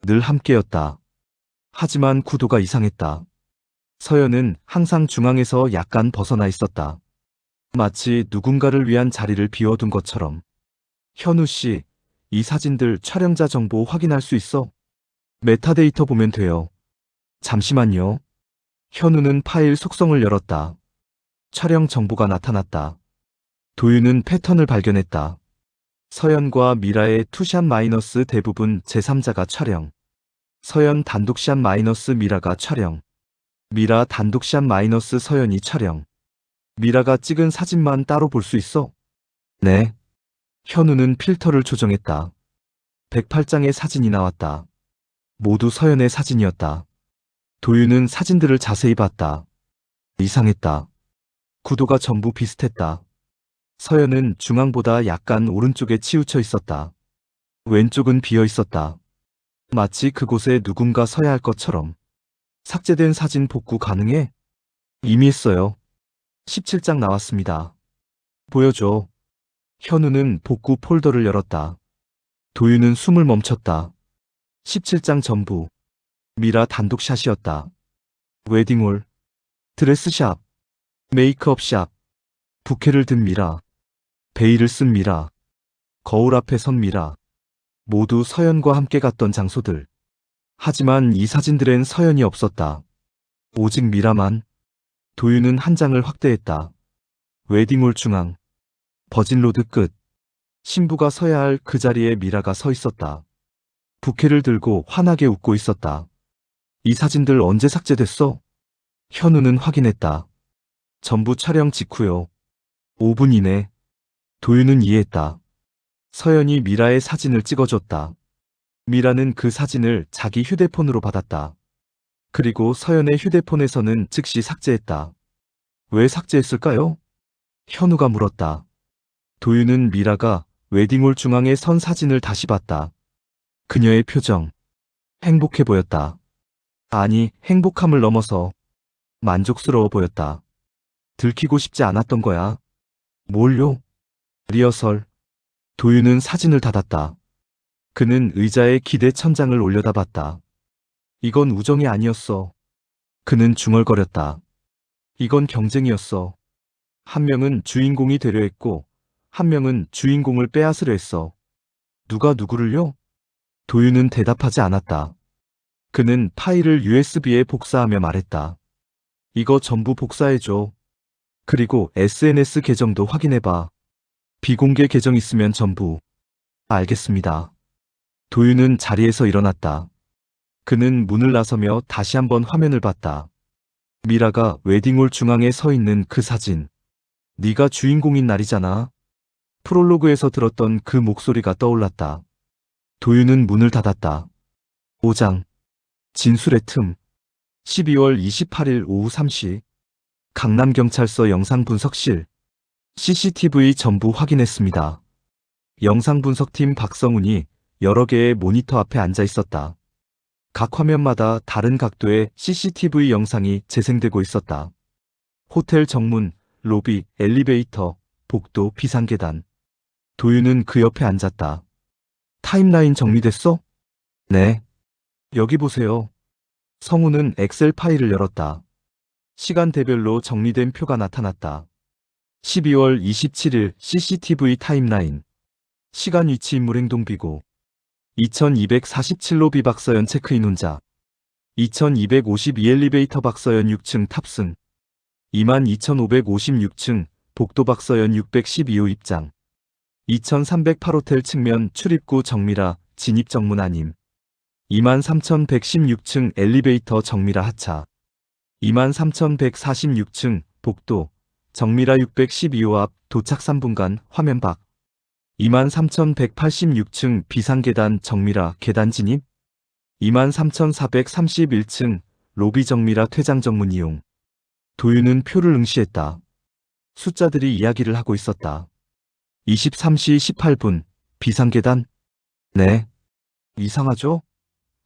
늘 함께였다. 하지만 구도가 이상했다. 서연은 항상 중앙에서 약간 벗어나 있었다. 마치 누군가를 위한 자리를 비워둔 것처럼. 현우 씨, 이 사진들 촬영자 정보 확인할 수 있어? 메타데이터 보면 돼요. 잠시만요. 현우는 파일 속성을 열었다. 촬영 정보가 나타났다. 도윤은 패턴을 발견했다. 서연과 미라의 투샷 마이너스 대부분 제3자가 촬영. 서연 단독샷 마이너스 미라가 촬영. 미라 단독샷 마이너스 서연이 촬영. 미라가 찍은 사진만 따로 볼 수 있어? 네. 현우는 필터를 조정했다. 108장의 사진이 나왔다. 모두 서연의 사진이었다. 도윤은 사진들을 자세히 봤다. 이상했다. 구도가 전부 비슷했다. 서연은 중앙보다 약간 오른쪽에 치우쳐 있었다. 왼쪽은 비어 있었다. 마치 그곳에 누군가 서야 할 것처럼. 삭제된 사진 복구 가능해? 이미 했어요. 17장 나왔습니다. 보여줘. 현우는 복구 폴더를 열었다. 도윤은 숨을 멈췄다. 17장 전부. 미라 단독샷이었다. 웨딩홀, 드레스샵, 메이크업샵, 부케를 든 미라, 베일을 쓴 미라, 거울 앞에 선 미라, 모두 서연과 함께 갔던 장소들. 하지만 이 사진들엔 서연이 없었다. 오직 미라만. 도윤은 한 장을 확대했다. 웨딩홀 중앙. 버진로드 끝. 신부가 서야 할 그 자리에 미라가 서 있었다. 부케를 들고 환하게 웃고 있었다. 이 사진들 언제 삭제됐어? 현우는 확인했다. 전부 촬영 직후요. 5분 이내. 도윤은 이해했다. 서연이 미라의 사진을 찍어줬다. 미라는 그 사진을 자기 휴대폰으로 받았다. 그리고 서연의 휴대폰에서는 즉시 삭제했다. 왜 삭제했을까요? 현우가 물었다. 도윤은 미라가 웨딩홀 중앙에 선 사진을 다시 봤다. 그녀의 표정. 행복해 보였다. 아니, 행복함을 넘어서 만족스러워 보였다. 들키고 싶지 않았던 거야. 뭘요? 리허설. 도윤은 사진을 닫았다. 그는 의자에 기대 천장을 올려다봤다. 이건 우정이 아니었어. 그는 중얼거렸다. 이건 경쟁이었어. 한 명은 주인공이 되려 했고, 한 명은 주인공을 빼앗으려 했어. 누가 누구를요? 도윤은 대답하지 않았다. 그는 파일을 USB에 복사하며 말했다. 이거 전부 복사해줘. 그리고 SNS 계정도 확인해봐. 비공개 계정 있으면 전부. 알겠습니다. 도윤은 자리에서 일어났다. 그는 문을 나서며 다시 한번 화면을 봤다. 미라가 웨딩홀 중앙에 서 있는 그 사진. 네가 주인공인 날이잖아. 프롤로그에서 들었던 그 목소리가 떠올랐다. 도윤은 문을 닫았다. 5장. 진술의 틈. 12월 28일 오후 3시. 강남경찰서 영상분석실. CCTV 전부 확인했습니다. 영상분석팀 박성훈이 여러 개의 모니터 앞에 앉아 있었다. 각 화면마다 다른 각도의 CCTV 영상이 재생되고 있었다. 호텔 정문, 로비, 엘리베이터, 복도, 비상계단. 도윤은 그 옆에 앉았다. 타임라인 정리됐어? 네. 여기 보세요. 성우는 엑셀 파일을 열었다. 시간대별로 정리된 표가 나타났다. 12월 27일 CCTV 타임라인. 시간 위치 인물 행동 비고. 2247로비 박서연 체크인 혼자. 2252 엘리베이터 박서연 6층 탑승. 22556층 복도 박서연 612호 입장. 2308 호텔 측면 출입구 정미라 진입 정문 아님. 23116층 엘리베이터 정미라 하차. 23146층 복도 정미라 612호 앞 도착 3분간 화면 밖. 23186층 비상계단 정미라 계단 진입. 23431층 로비 정미라 퇴장 정문 이용. 도윤은 표를 응시했다. 숫자들이 이야기를 하고 있었다. 23시 18분 비상계단? 네. 이상하죠?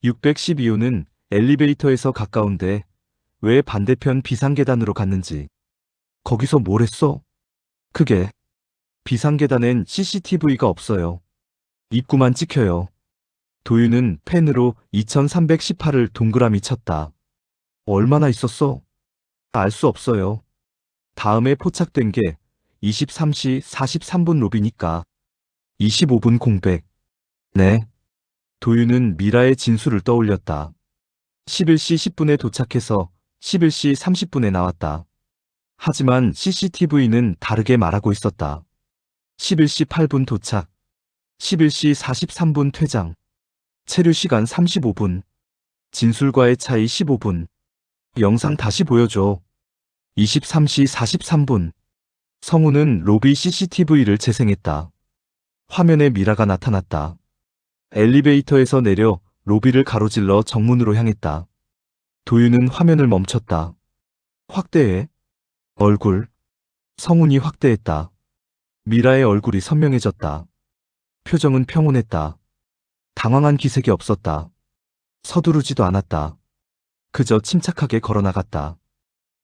612호는 엘리베이터에서 가까운데 왜 반대편 비상계단으로 갔는지. 거기서 뭘 했어? 그게. 비상계단엔 CCTV가 없어요. 입구만 찍혀요. 도윤은 펜으로 2318을 동그라미 쳤다. 얼마나 있었어? 알 수 없어요. 다음에 포착된 게 23시 43분 로비니까 25분 공백. 네. 도윤은 미라의 진술을 떠올렸다. 11시 10분에 도착해서 11시 30분에 나왔다. 하지만 CCTV는 다르게 말하고 있었다. 11시 8분 도착. 11시 43분 퇴장. 체류 시간 35분. 진술과의 차이 15분. 영상 다시 보여줘. 23시 43분. 성우는 로비 CCTV를 재생했다. 화면에 미라가 나타났다. 엘리베이터에서 내려 로비를 가로질러 정문으로 향했다. 도윤은 화면을 멈췄다. 확대해. 얼굴. 성훈이 확대했다. 미라의 얼굴이 선명해졌다. 표정은 평온했다. 당황한 기색이 없었다. 서두르지도 않았다. 그저 침착하게 걸어나갔다.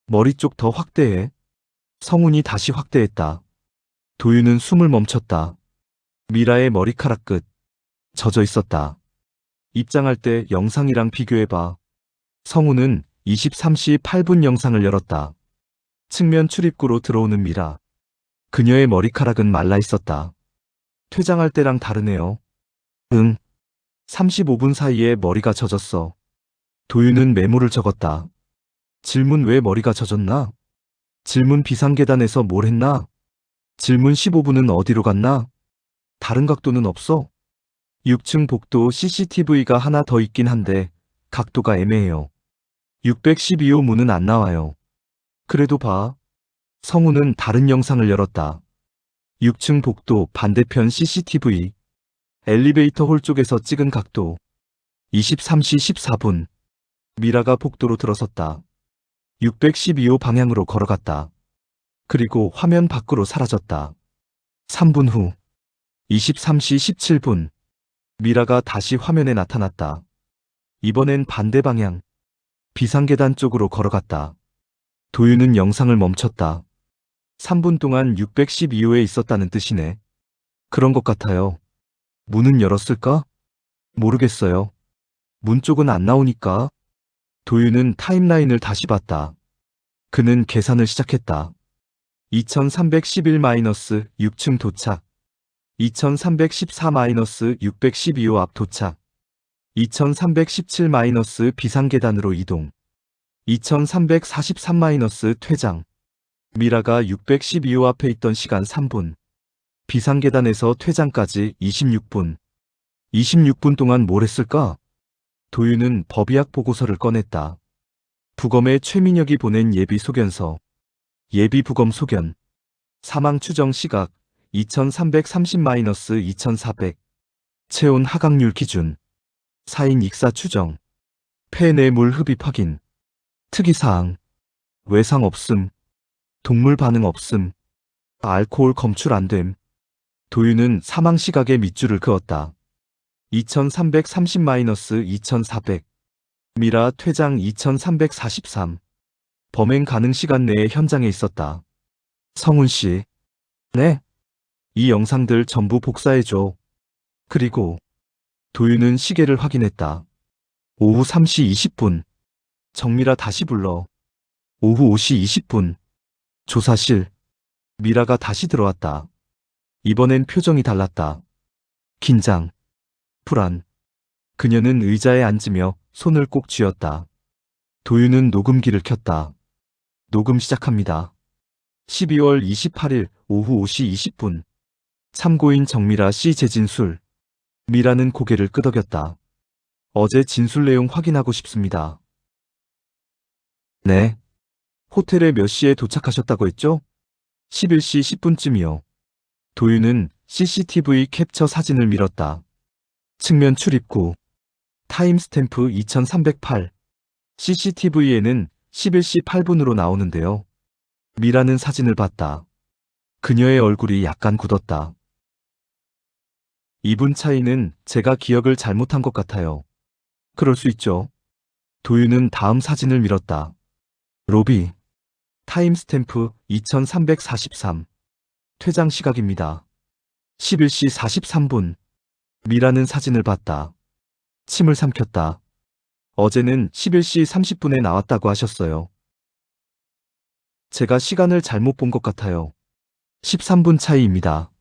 머리 쪽 더 확대해. 성훈이 다시 확대했다. 도윤은 숨을 멈췄다. 미라의 머리카락 끝. 젖어 있었다. 입장할 때 영상이랑 비교해봐. 성훈은 23시 8분 영상을 열었다. 측면 출입구로 들어오는 미라. 그녀의 머리카락은 말라 있었다. 퇴장할 때랑 다르네요. 응. 35분 사이에 머리가 젖었어. 도윤은 메모를 적었다. 질문 왜 머리가 젖었나? 질문 비상계단에서 뭘 했나? 질문 15분은 어디로 갔나? 다른 각도는 없어? 6층 복도 CCTV가 하나 더 있긴 한데 각도가 애매해요. 612호 문은 안 나와요. 그래도 봐. 성우는 다른 영상을 열었다. 6층 복도 반대편 CCTV. 엘리베이터 홀 쪽에서 찍은 각도. 23시 14분. 미라가 복도로 들어섰다. 612호 방향으로 걸어갔다. 그리고 화면 밖으로 사라졌다. 3분 후. 23시 17분. 미라가 다시 화면에 나타났다. 이번엔 반대 방향. 비상계단 쪽으로 걸어갔다. 도윤은 영상을 멈췄다. 3분 동안 612호에 있었다는 뜻이네. 그런 것 같아요. 문은 열었을까? 모르겠어요. 문 쪽은 안 나오니까. 도윤은 타임라인을 다시 봤다. 그는 계산을 시작했다. 2311-6층 도착. 2314-612호 앞 도착. 2317- 비상계단으로 이동. 2343- 퇴장. 미라가 612호 앞에 있던 시간 3분. 비상계단에서 퇴장까지 26분. 26분 동안 뭘 했을까? 도윤은 법의학 보고서를 꺼냈다. 부검에 최민혁이 보낸 예비 소견서. 예비 부검 소견. 사망 추정 시각 2330-2400. 체온 하강률 기준. 사인 익사 추정. 폐내 물 흡입 확인. 특이사항. 외상 없음. 동물 반응 없음. 알코올 검출 안 됨. 도윤은 사망 시각에 밑줄을 그었다. 2330-2400. 미라 퇴장 2343. 범행 가능 시간 내에 현장에 있었다. 성훈 씨. 네. 이 영상들 전부 복사해줘. 그리고 도윤은 시계를 확인했다. 오후 3시 20분. 정미라 다시 불러. 오후 5시 20분. 조사실. 미라가 다시 들어왔다. 이번엔 표정이 달랐다. 긴장. 불안. 그녀는 의자에 앉으며 손을 꼭 쥐었다. 도윤은 녹음기를 켰다. 녹음 시작합니다. 12월 28일 오후 5시 20분. 참고인 정미라 씨 재진술. 미라는 고개를 끄덕였다. 어제 진술 내용 확인하고 싶습니다. 네. 호텔에 몇 시에 도착하셨다고 했죠? 11시 10분쯤이요. 도윤은 CCTV 캡처 사진을 밀었다. 측면 출입구. 타임스탬프 2308. CCTV에는 11시 8분으로 나오는데요. 미라는 사진을 봤다. 그녀의 얼굴이 약간 굳었다. 2분 차이는 제가 기억을 잘못한 것 같아요. 그럴 수 있죠. 도윤은 다음 사진을 밀었다. 로비. 타임스탬프 2343. 퇴장 시각입니다. 11시 43분. 미라는 사진을 봤다. 침을 삼켰다. 어제는 11시 30분에 나왔다고 하셨어요. 제가 시간을 잘못 본 것 같아요. 13분 차이입니다.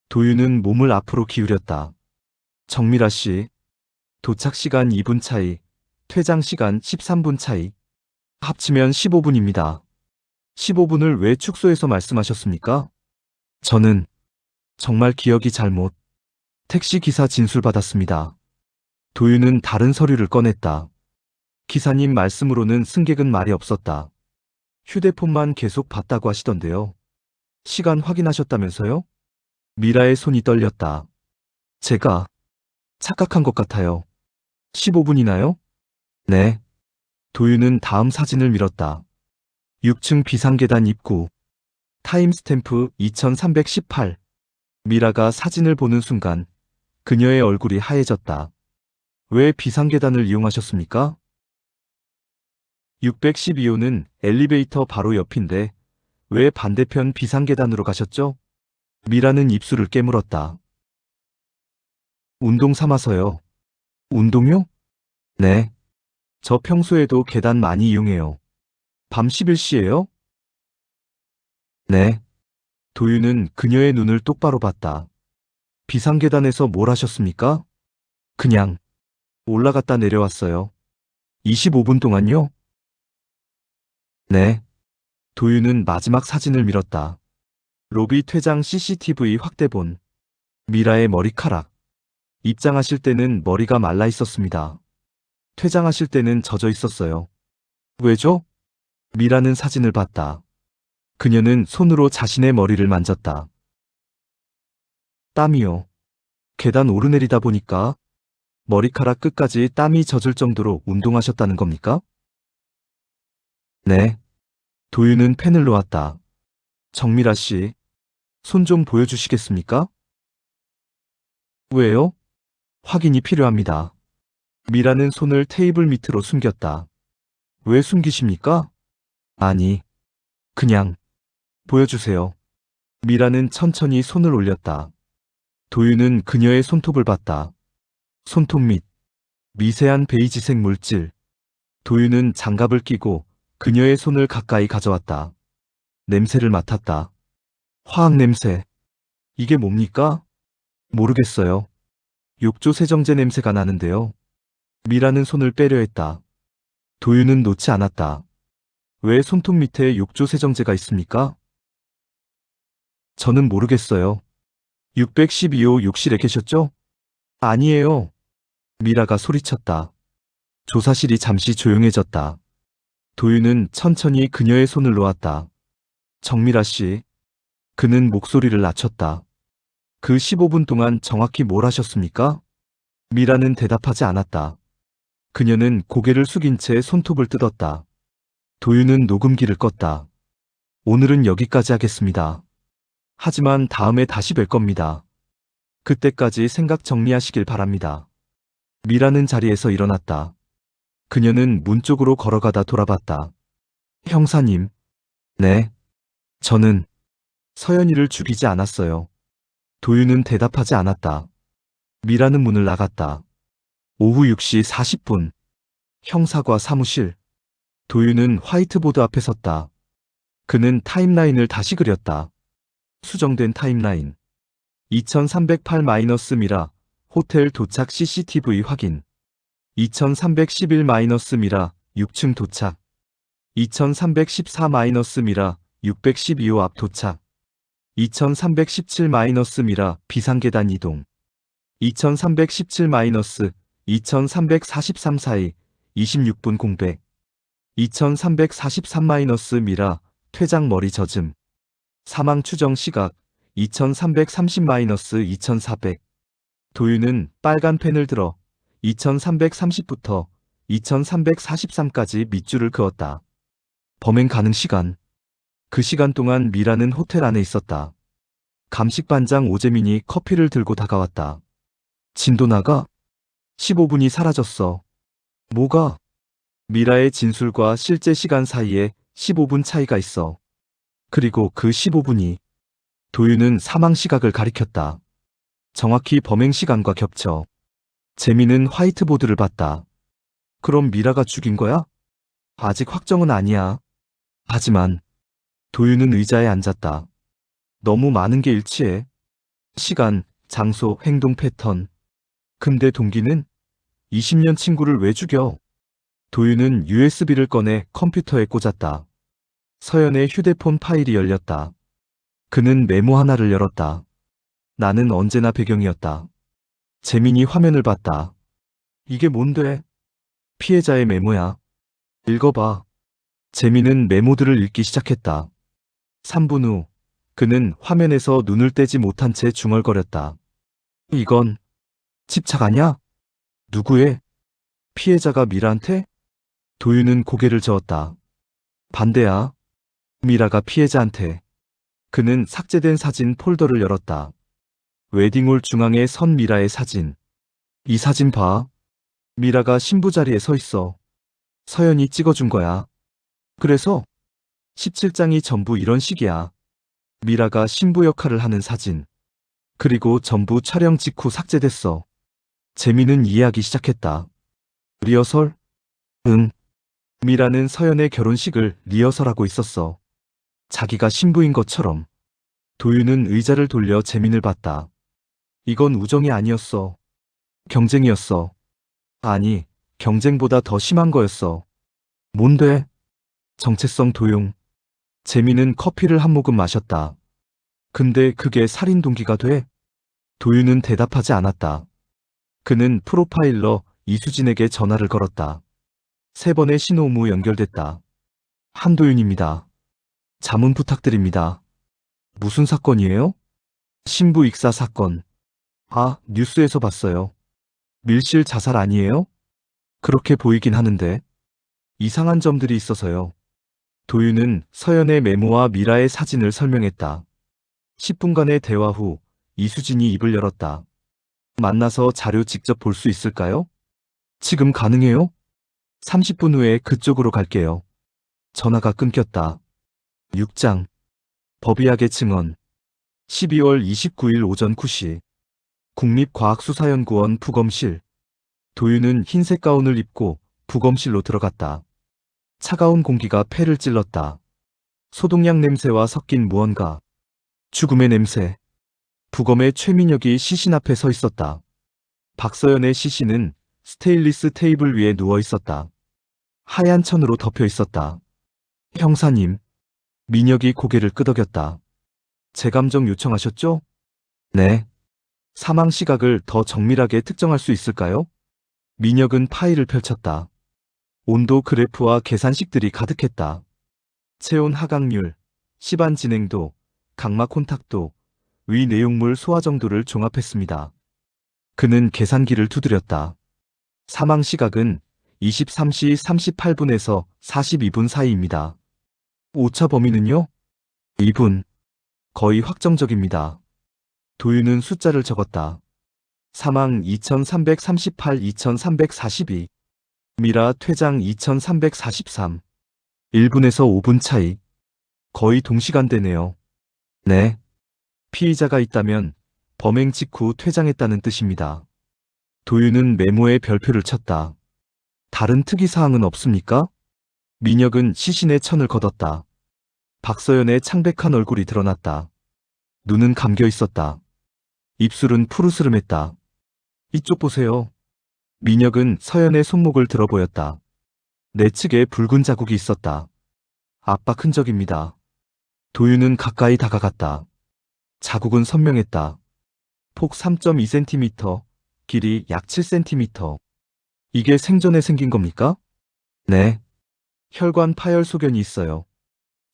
도윤은 몸을 앞으로 기울였다. 정미라 씨. 도착 시간 2분 차이, 퇴장 시간 13분 차이. 합치면 15분입니다. 15분을 왜 축소해서 말씀하셨습니까? 저는 정말 기억이 잘못. 택시 기사 진술 받았습니다. 도윤은 다른 서류를 꺼냈다. 기사님 말씀으로는 승객은 말이 없었다. 휴대폰만 계속 봤다고 하시던데요. 시간 확인하셨다면서요? 미라의 손이 떨렸다. 제가 착각한 것 같아요. 15분이나요? 네. 도윤은 다음 사진을 밀었다. 6층 비상계단 입구. 타임스탬프 2318. 미라가 사진을 보는 순간 그녀의 얼굴이 하얘졌다. 왜 비상계단을 이용하셨습니까? 612호는 엘리베이터 바로 옆인데 왜 반대편 비상계단으로 가셨죠? 미라는 입술을 깨물었다. 운동 삼아서요. 운동요? 네. 저 평소에도 계단 많이 이용해요. 밤 11시에요? 네. 도윤은 그녀의 눈을 똑바로 봤다. 비상계단에서 뭘 하셨습니까? 그냥 올라갔다 내려왔어요. 25분 동안요? 네. 도윤은 마지막 사진을 밀었다. 로비 퇴장 CCTV 확대본. 미라의 머리카락. 입장하실 때는 머리가 말라 있었습니다. 퇴장하실 때는 젖어 있었어요. 왜죠? 미라는 사진을 봤다. 그녀는 손으로 자신의 머리를 만졌다. 땀이요. 계단 오르내리다 보니까 머리카락 끝까지 땀이 젖을 정도로 운동하셨다는 겁니까? 네. 도윤은 펜을 놓았다. 정미라 씨, 손 좀 보여주시겠습니까? 왜요? 확인이 필요합니다. 미라는 손을 테이블 밑으로 숨겼다. 왜 숨기십니까? 아니, 그냥 보여주세요. 미라는 천천히 손을 올렸다. 도윤은 그녀의 손톱을 봤다. 손톱 밑 미세한 베이지색 물질. 도윤은 장갑을 끼고 그녀의 손을 가까이 가져왔다. 냄새를 맡았다. 화학 냄새. 이게 뭡니까? 모르겠어요. 욕조 세정제 냄새가 나는데요. 미라는 손을 빼려 했다. 도윤은 놓지 않았다. 왜 손톱 밑에 욕조 세정제가 있습니까? 저는 모르겠어요. 612호 욕실에 계셨죠? 아니에요. 미라가 소리쳤다. 조사실이 잠시 조용해졌다. 도윤은 천천히 그녀의 손을 놓았다. 정미라 씨. 그는 목소리를 낮췄다. 그 15분 동안 정확히 뭘 하셨습니까? 미라는 대답하지 않았다. 그녀는 고개를 숙인 채 손톱을 뜯었다. 도윤은 녹음기를 껐다. 오늘은 여기까지 하겠습니다. 하지만 다음에 다시 뵐 겁니다. 그때까지 생각 정리하시길 바랍니다. 미라는 자리에서 일어났다. 그녀는 문 쪽으로 걸어가다 돌아봤다. 형사님. 네. 저는 서연이를 죽이지 않았어요. 도윤은 대답하지 않았다. 미라는 문을 나갔다. 오후 6시 40분. 형사과 사무실. 도윤은 화이트보드 앞에 섰다. 그는 타임라인을 다시 그렸다. 수정된 타임라인. 2308-미라. 호텔 도착 CCTV 확인. 2311-미라. 6층 도착. 2314-미라. 612호 앞 도착. 2317-미라. 비상계단 이동. 2317-2343 사이 26분 공백. 2343-미라. 퇴장 머리 젖음. 사망 추정 시각 2330-2400. 도윤은 빨간 펜을 들어 2330부터 2343까지 밑줄을 그었다. 범행 가능 시간. 그 시간 동안 미라는 호텔 안에 있었다. 감식반장 오재민이 커피를 들고 다가왔다. 진도 나가? 15분이 사라졌어. 뭐가? 미라의 진술과 실제 시간 사이에 15분 차이가 있어. 그리고 그 15분이 도윤은 사망 시각을 가리켰다. 정확히 범행 시간과 겹쳐. 재민은 화이트보드를 봤다. 그럼 미라가 죽인 거야? 아직 확정은 아니야. 하지만 도윤은 의자에 앉았다. 너무 많은 게 일치해. 시간, 장소, 행동 패턴. 근데 동기는 20년 친구를 왜 죽여? 도윤은 USB를 꺼내 컴퓨터에 꽂았다. 서연의 휴대폰 파일이 열렸다. 그는 메모 하나를 열었다. 나는 언제나 배경이었다. 재민이 화면을 봤다. 이게 뭔데? 피해자의 메모야. 읽어봐. 재민은 메모들을 읽기 시작했다. 3분 후 그는 화면에서 눈을 떼지 못한 채 중얼거렸다. 이건 집착 아냐? 누구의? 피해자가 미라한테? 도윤은 고개를 저었다. 반대야. 미라가 피해자한테. 그는 삭제된 사진 폴더를 열었다. 웨딩홀 중앙에 선 미라의 사진. 이 사진 봐. 미라가 신부 자리에 서 있어. 서연이 찍어준 거야. 그래서 17장이 전부 이런 식이야. 미라가 신부 역할을 하는 사진. 그리고 전부 촬영 직후 삭제됐어. 재미는 이해하기 시작했다. 리허설? 응. 미라는 서연의 결혼식을 리허설하고 있었어. 자기가 신부인 것처럼. 도윤은 의자를 돌려 재민을 봤다. 이건 우정이 아니었어. 경쟁이었어. 아니, 경쟁보다 더 심한 거였어. 뭔데? 정체성 도용. 재미는 커피를 한 모금 마셨다. 근데 그게 살인 동기가 돼? 도윤은 대답하지 않았다. 그는 프로파일러 이수진에게 전화를 걸었다. 3번의 신호음우 연결됐다. 한도윤입니다. 자문 부탁드립니다. 무슨 사건이에요? 신부 익사 사건. 아, 뉴스에서 봤어요. 밀실 자살 아니에요? 그렇게 보이긴 하는데. 이상한 점들이 있어서요. 도윤은 서연의 메모와 미라의 사진을 설명했다. 10분간의 대화 후 이수진이 입을 열었다. 만나서 자료 직접 볼 수 있을까요? 지금 가능해요? 30분 후에 그쪽으로 갈게요. 전화가 끊겼다. 6장. 법의학의 증언. 12월 29일 오전 9시. 국립과학수사연구원 부검실. 도윤은 흰색 가운을 입고 부검실로 들어갔다. 차가운 공기가 폐를 찔렀다. 소독약 냄새와 섞인 무언가. 죽음의 냄새. 부검의 최민혁이 시신 앞에 서 있었다. 박서연의 시신은 스테인리스 테이블 위에 누워 있었다. 하얀 천으로 덮여 있었다. 형사님. 민혁이 고개를 끄덕였다. 재감정 요청하셨죠? 네. 사망 시각을 더 정밀하게 특정할 수 있을까요? 민혁은 파일을 펼쳤다. 온도 그래프와 계산식들이 가득했다. 체온 하강률, 시반 진행도, 각막 혼탁도, 위 내용물 소화 정도를 종합했습니다. 그는 계산기를 두드렸다. 사망 시각은 23시 38분에서 42분 사이입니다. 오차 범위는요? 2분. 거의 확정적입니다. 도윤은 숫자를 적었다. 사망 2338, 2342. 미라 퇴장 2343. 1분에서 5분 차이. 거의 동시간대네요. 네. 피의자가 있다면 범행 직후 퇴장했다는 뜻입니다. 도윤은 메모에 별표를 쳤다. 다른 특이사항은 없습니까? 민혁은 시신의 천을 걷었다. 박서연의 창백한 얼굴이 드러났다. 눈은 감겨 있었다. 입술은 푸르스름했다. 이쪽 보세요. 민혁은 서연의 손목을 들어 보였다. 내측에 붉은 자국이 있었다. 압박 흔적입니다. 도윤은 가까이 다가갔다. 자국은 선명했다. 폭 3.2cm, 길이 약 7cm. 이게 생전에 생긴 겁니까? 네. 혈관 파열 소견이 있어요.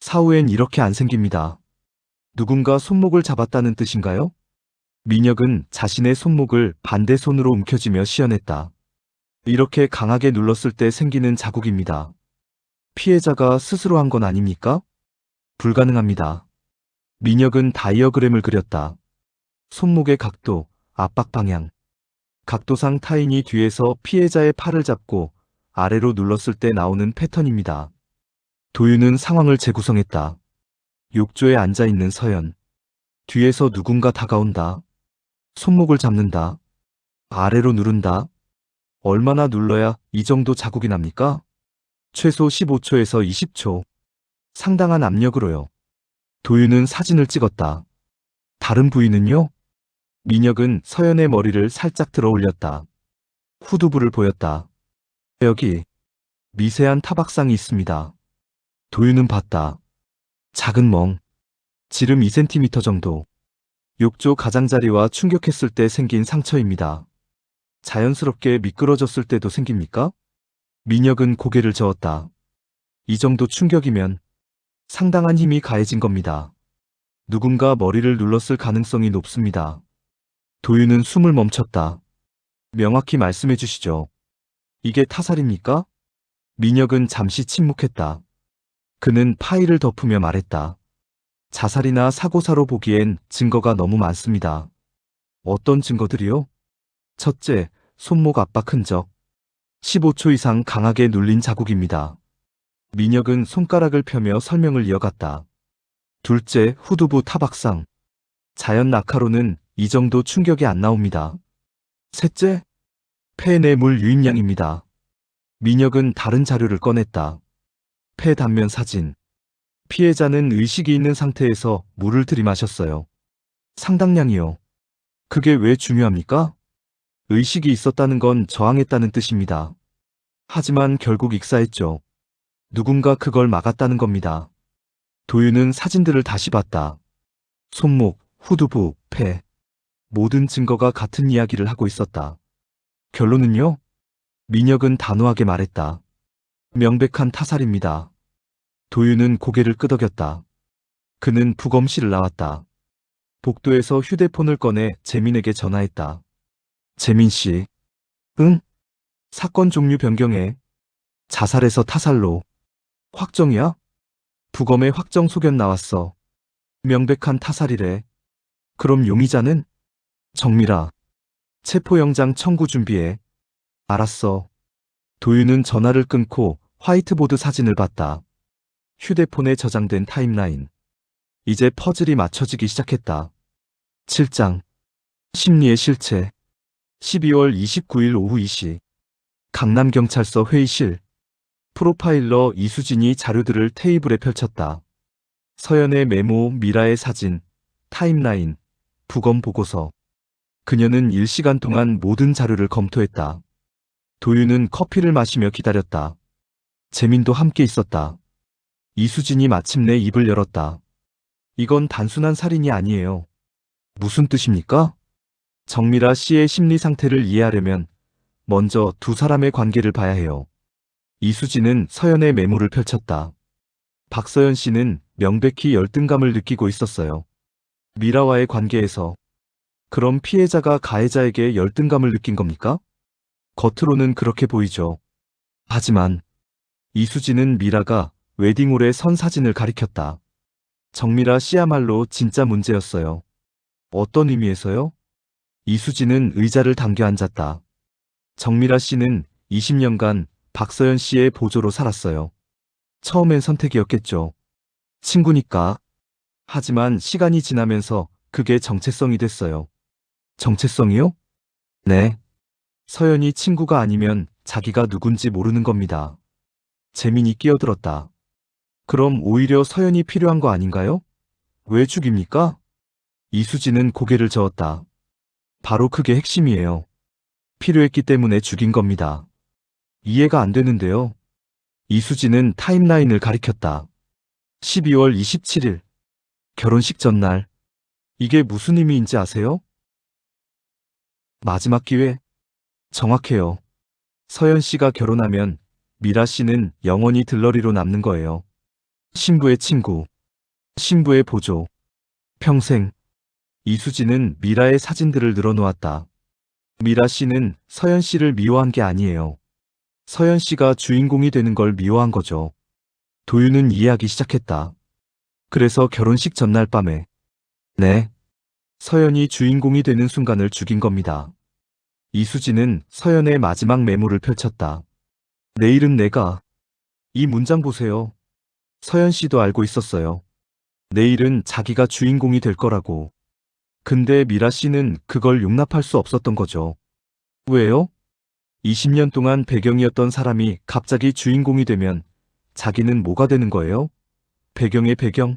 사후엔 이렇게 안 생깁니다. 누군가 손목을 잡았다는 뜻인가요? 민혁은 자신의 손목을 반대 손으로 움켜쥐며 시연했다. 이렇게 강하게 눌렀을 때 생기는 자국입니다. 피해자가 스스로 한 건 아닙니까? 불가능합니다. 민혁은 다이어그램을 그렸다. 손목의 각도, 압박 방향. 각도상 타인이 뒤에서 피해자의 팔을 잡고 아래로 눌렀을 때 나오는 패턴입니다. 도윤은 상황을 재구성했다. 욕조에 앉아있는 서연. 뒤에서 누군가 다가온다. 손목을 잡는다. 아래로 누른다. 얼마나 눌러야 이 정도 자국이 납니까? 최소 15초에서 20초. 상당한 압력으로요. 도윤은 사진을 찍었다. 다른 부위는요? 민혁은 서연의 머리를 살짝 들어 올렸다. 후두부를 보였다. 여기 미세한 타박상이 있습니다. 도윤은 봤다. 작은 멍. 지름 2cm 정도. 욕조 가장자리와 충격했을 때 생긴 상처입니다. 자연스럽게 미끄러졌을 때도 생깁니까? 민혁은 고개를 저었다. 이 정도 충격이면 상당한 힘이 가해진 겁니다. 누군가 머리를 눌렀을 가능성이 높습니다. 도윤은 숨을 멈췄다. 명확히 말씀해 주시죠. 이게 타살입니까? 민혁은 잠시 침묵했다. 그는 파일을 덮으며 말했다. 자살이나 사고사로 보기엔 증거가 너무 많습니다. 어떤 증거들이요? 첫째, 손목 압박 흔적. 15초 이상 강하게 눌린 자국입니다. 민혁은 손가락을 펴며 설명을 이어갔다. 둘째, 후두부 타박상. 자연 낙하로는 이 정도 충격이 안 나옵니다. 셋째, 폐 내 물 유입량입니다. 민혁은 다른 자료를 꺼냈다. 폐 단면 사진. 피해자는 의식이 있는 상태에서 물을 들이마셨어요. 상당량이요. 그게 왜 중요합니까? 의식이 있었다는 건 저항했다는 뜻입니다. 하지만 결국 익사했죠. 누군가 그걸 막았다는 겁니다. 도윤은 사진들을 다시 봤다. 손목, 후두부, 폐. 모든 증거가 같은 이야기를 하고 있었다. 결론은요? 민혁은 단호하게 말했다. 명백한 타살입니다. 도윤은 고개를 끄덕였다. 그는 부검실을 나왔다. 복도에서 휴대폰을 꺼내 재민에게 전화했다. 재민 씨. 응? 사건 종류 변경해. 자살에서 타살로. 확정이야? 부검에 확정 소견 나왔어. 명백한 타살이래. 그럼 용의자는? 정미라. 체포영장 청구 준비해. 알았어. 도윤은 전화를 끊고 화이트보드 사진을 봤다. 휴대폰에 저장된 타임라인. 이제 퍼즐이 맞춰지기 시작했다. 7장. 심리의 실체. 12월 29일 오후 2시. 강남경찰서 회의실. 프로파일러 이수진이 자료들을 테이블에 펼쳤다. 서연의 메모, 미라의 사진, 타임라인, 부검 보고서. 그녀는 1시간 동안 모든 자료를 검토했다. 도윤은 커피를 마시며 기다렸다. 재민도 함께 있었다. 이수진이 마침내 입을 열었다. 이건 단순한 살인이 아니에요. 무슨 뜻입니까? 정미라 씨의 심리 상태를 이해하려면 먼저 두 사람의 관계를 봐야 해요. 이수진은 서연의 메모를 펼쳤다. 박서연 씨는 명백히 열등감을 느끼고 있었어요. 미라와의 관계에서. 그럼 피해자가 가해자에게 열등감을 느낀 겁니까? 겉으로는 그렇게 보이죠. 하지만 이수진은 미라가 웨딩홀에 선 사진을 가리켰다. 정미라 씨야말로 진짜 문제였어요. 어떤 의미에서요? 이수진은 의자를 당겨 앉았다. 정미라 씨는 20년간 박서연 씨의 보조로 살았어요. 처음엔 선택이었겠죠. 친구니까. 하지만 시간이 지나면서 그게 정체성이 됐어요. 정체성이요? 네. 서연이 친구가 아니면 자기가 누군지 모르는 겁니다. 재민이 끼어들었다. 그럼 오히려 서연이 필요한 거 아닌가요? 왜 죽입니까? 이수진은 고개를 저었다. 바로 그게 핵심이에요. 필요했기 때문에 죽인 겁니다. 이해가 안 되는데요. 이수진은 타임라인을 가리켰다. 12월 27일. 결혼식 전날. 이게 무슨 의미인지 아세요? 마지막 기회? 정확해요. 서연 씨가 결혼하면 미라 씨는 영원히 들러리로 남는 거예요. 신부의 친구, 신부의 보조, 평생. 이수진은 미라의 사진들을 늘어놓았다. 미라 씨는 서연 씨를 미워한 게 아니에요. 서연 씨가 주인공이 되는 걸 미워한 거죠. 도윤은 이해하기 시작했다. 그래서 결혼식 전날 밤에. 네. 서연이 주인공이 되는 순간을 죽인 겁니다. 이수진은 서연의 마지막 메모를 펼쳤다. 내일은 내가. 이 문장 보세요. 서연 씨도 알고 있었어요. 내일은 자기가 주인공이 될 거라고. 근데 미라 씨는 그걸 용납할 수 없었던 거죠. 왜요? 20년 동안 배경이었던 사람이 갑자기 주인공이 되면 자기는 뭐가 되는 거예요? 배경의 배경?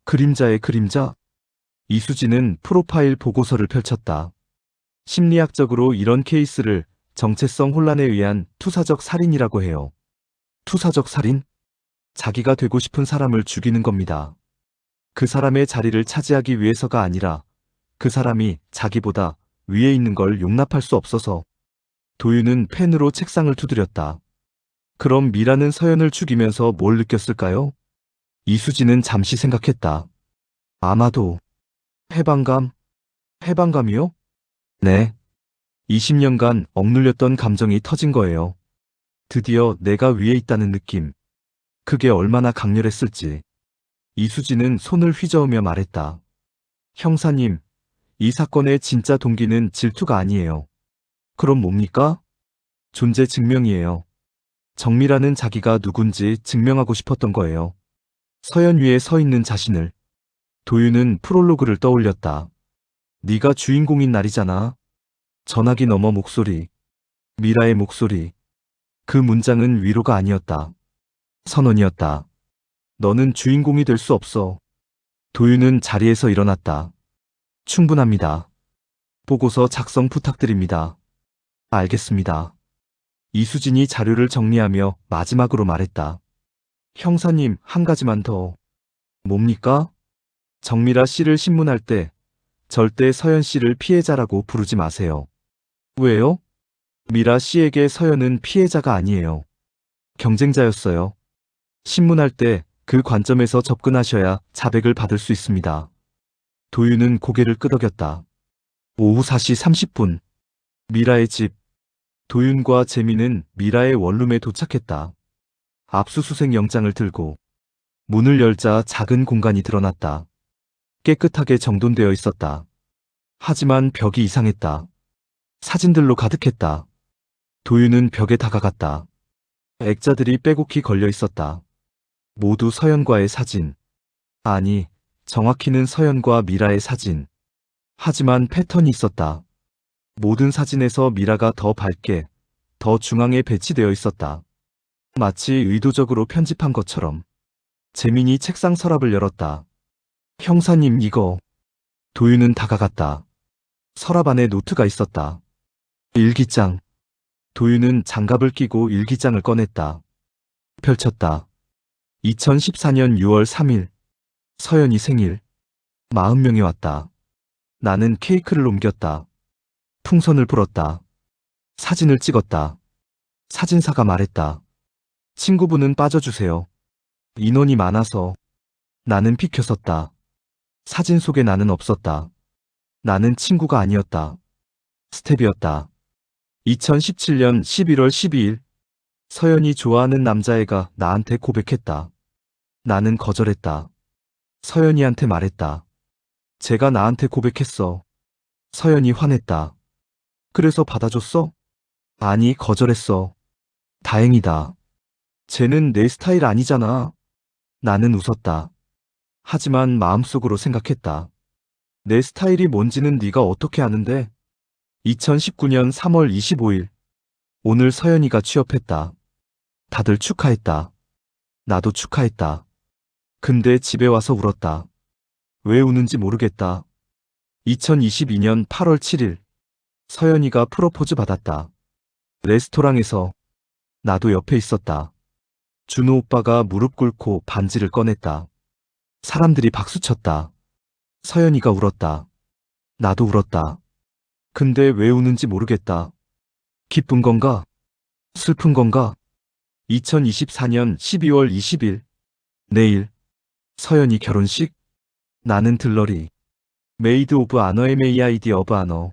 그림자의 그림자? 이수진은 프로파일 보고서를 펼쳤다. 심리학적으로 이런 케이스를 정체성 혼란에 의한 투사적 살인이라고 해요. 투사적 살인? 자기가 되고 싶은 사람을 죽이는 겁니다. 그 사람의 자리를 차지하기 위해서가 아니라 그 사람이 자기보다 위에 있는 걸 용납할 수 없어서. 도윤은 펜으로 책상을 두드렸다. 그럼 미라는 서연을 죽이면서 뭘 느꼈을까요? 이수진은 잠시 생각했다. 아마도 해방감? 해방감이요? 네. 20년간 억눌렸던 감정이 터진 거예요. 드디어 내가 위에 있다는 느낌. 그게 얼마나 강렬했을지. 이수진은 손을 휘저으며 말했다. 형사님, 이 사건의 진짜 동기는 질투가 아니에요. 그럼 뭡니까? 존재 증명이에요. 정미라는 자기가 누군지 증명하고 싶었던 거예요. 서연 위에 서 있는 자신을. 도윤은 프롤로그를 떠올렸다. 네가 주인공인 날이잖아. 전화기 너머 목소리. 미라의 목소리. 그 문장은 위로가 아니었다. 선언이었다. 너는 주인공이 될 수 없어. 도윤은 자리에서 일어났다. 충분합니다. 보고서 작성 부탁드립니다. 알겠습니다. 이수진이 자료를 정리하며 마지막으로 말했다. 형사님, 한 가지만 더. 뭡니까? 정미라 씨를 신문할 때 절대 서연 씨를 피해자라고 부르지 마세요. 왜요? 미라 씨에게 서연은 피해자가 아니에요. 경쟁자였어요. 신문할 때 그 관점에서 접근하셔야 자백을 받을 수 있습니다. 도윤은 고개를 끄덕였다. 오후 4시 30분. 미라의 집. 도윤과 재민은 미라의 원룸에 도착했다. 압수수색 영장을 들고 문을 열자 작은 공간이 드러났다. 깨끗하게 정돈되어 있었다. 하지만 벽이 이상했다. 사진들로 가득했다. 도윤은 벽에 다가갔다. 액자들이 빼곡히 걸려 있었다. 모두 서연과의 사진. 아니, 정확히는 서연과 미라의 사진. 하지만 패턴이 있었다. 모든 사진에서 미라가 더 밝게, 더 중앙에 배치되어 있었다. 마치 의도적으로 편집한 것처럼. 재민이 책상 서랍을 열었다. 형사님, 이거. 도윤은 다가갔다. 서랍 안에 노트가 있었다. 일기장. 도윤은 장갑을 끼고 일기장을 꺼냈다. 펼쳤다. 2014년 6월 3일. 서연이 생일. 40명이 왔다. 나는 케이크를 옮겼다. 풍선을 불었다. 사진을 찍었다. 사진사가 말했다. 친구분은 빠져주세요. 인원이 많아서. 나는 비켜섰다. 사진 속에 나는 없었다. 나는 친구가 아니었다. 스텝이었다. 2017년 11월 12일. 서연이 좋아하는 남자애가 나한테 고백했다. 나는 거절했다. 서연이한테 말했다. 쟤가 나한테 고백했어. 서연이 화냈다. 그래서 받아줬어? 아니, 거절했어. 다행이다. 쟤는 내 스타일 아니잖아. 나는 웃었다. 하지만 마음속으로 생각했다. 내 스타일이 뭔지는 네가 어떻게 아는데? 2019년 3월 25일. 오늘 서연이가 취업했다. 다들 축하했다. 나도 축하했다. 근데 집에 와서 울었다. 왜 우는지 모르겠다. 2022년 8월 7일. 서연이가 프로포즈 받았다. 레스토랑에서. 나도 옆에 있었다. 준호 오빠가 무릎 꿇고 반지를 꺼냈다. 사람들이 박수쳤다. 서연이가 울었다. 나도 울었다. 근데 왜 우는지 모르겠다. 기쁜 건가? 슬픈 건가? 2024년 12월 20일. 내일. 서연이 결혼식? 나는 들러리. 메이드 오브 아너의 메이아이디 오브 아너.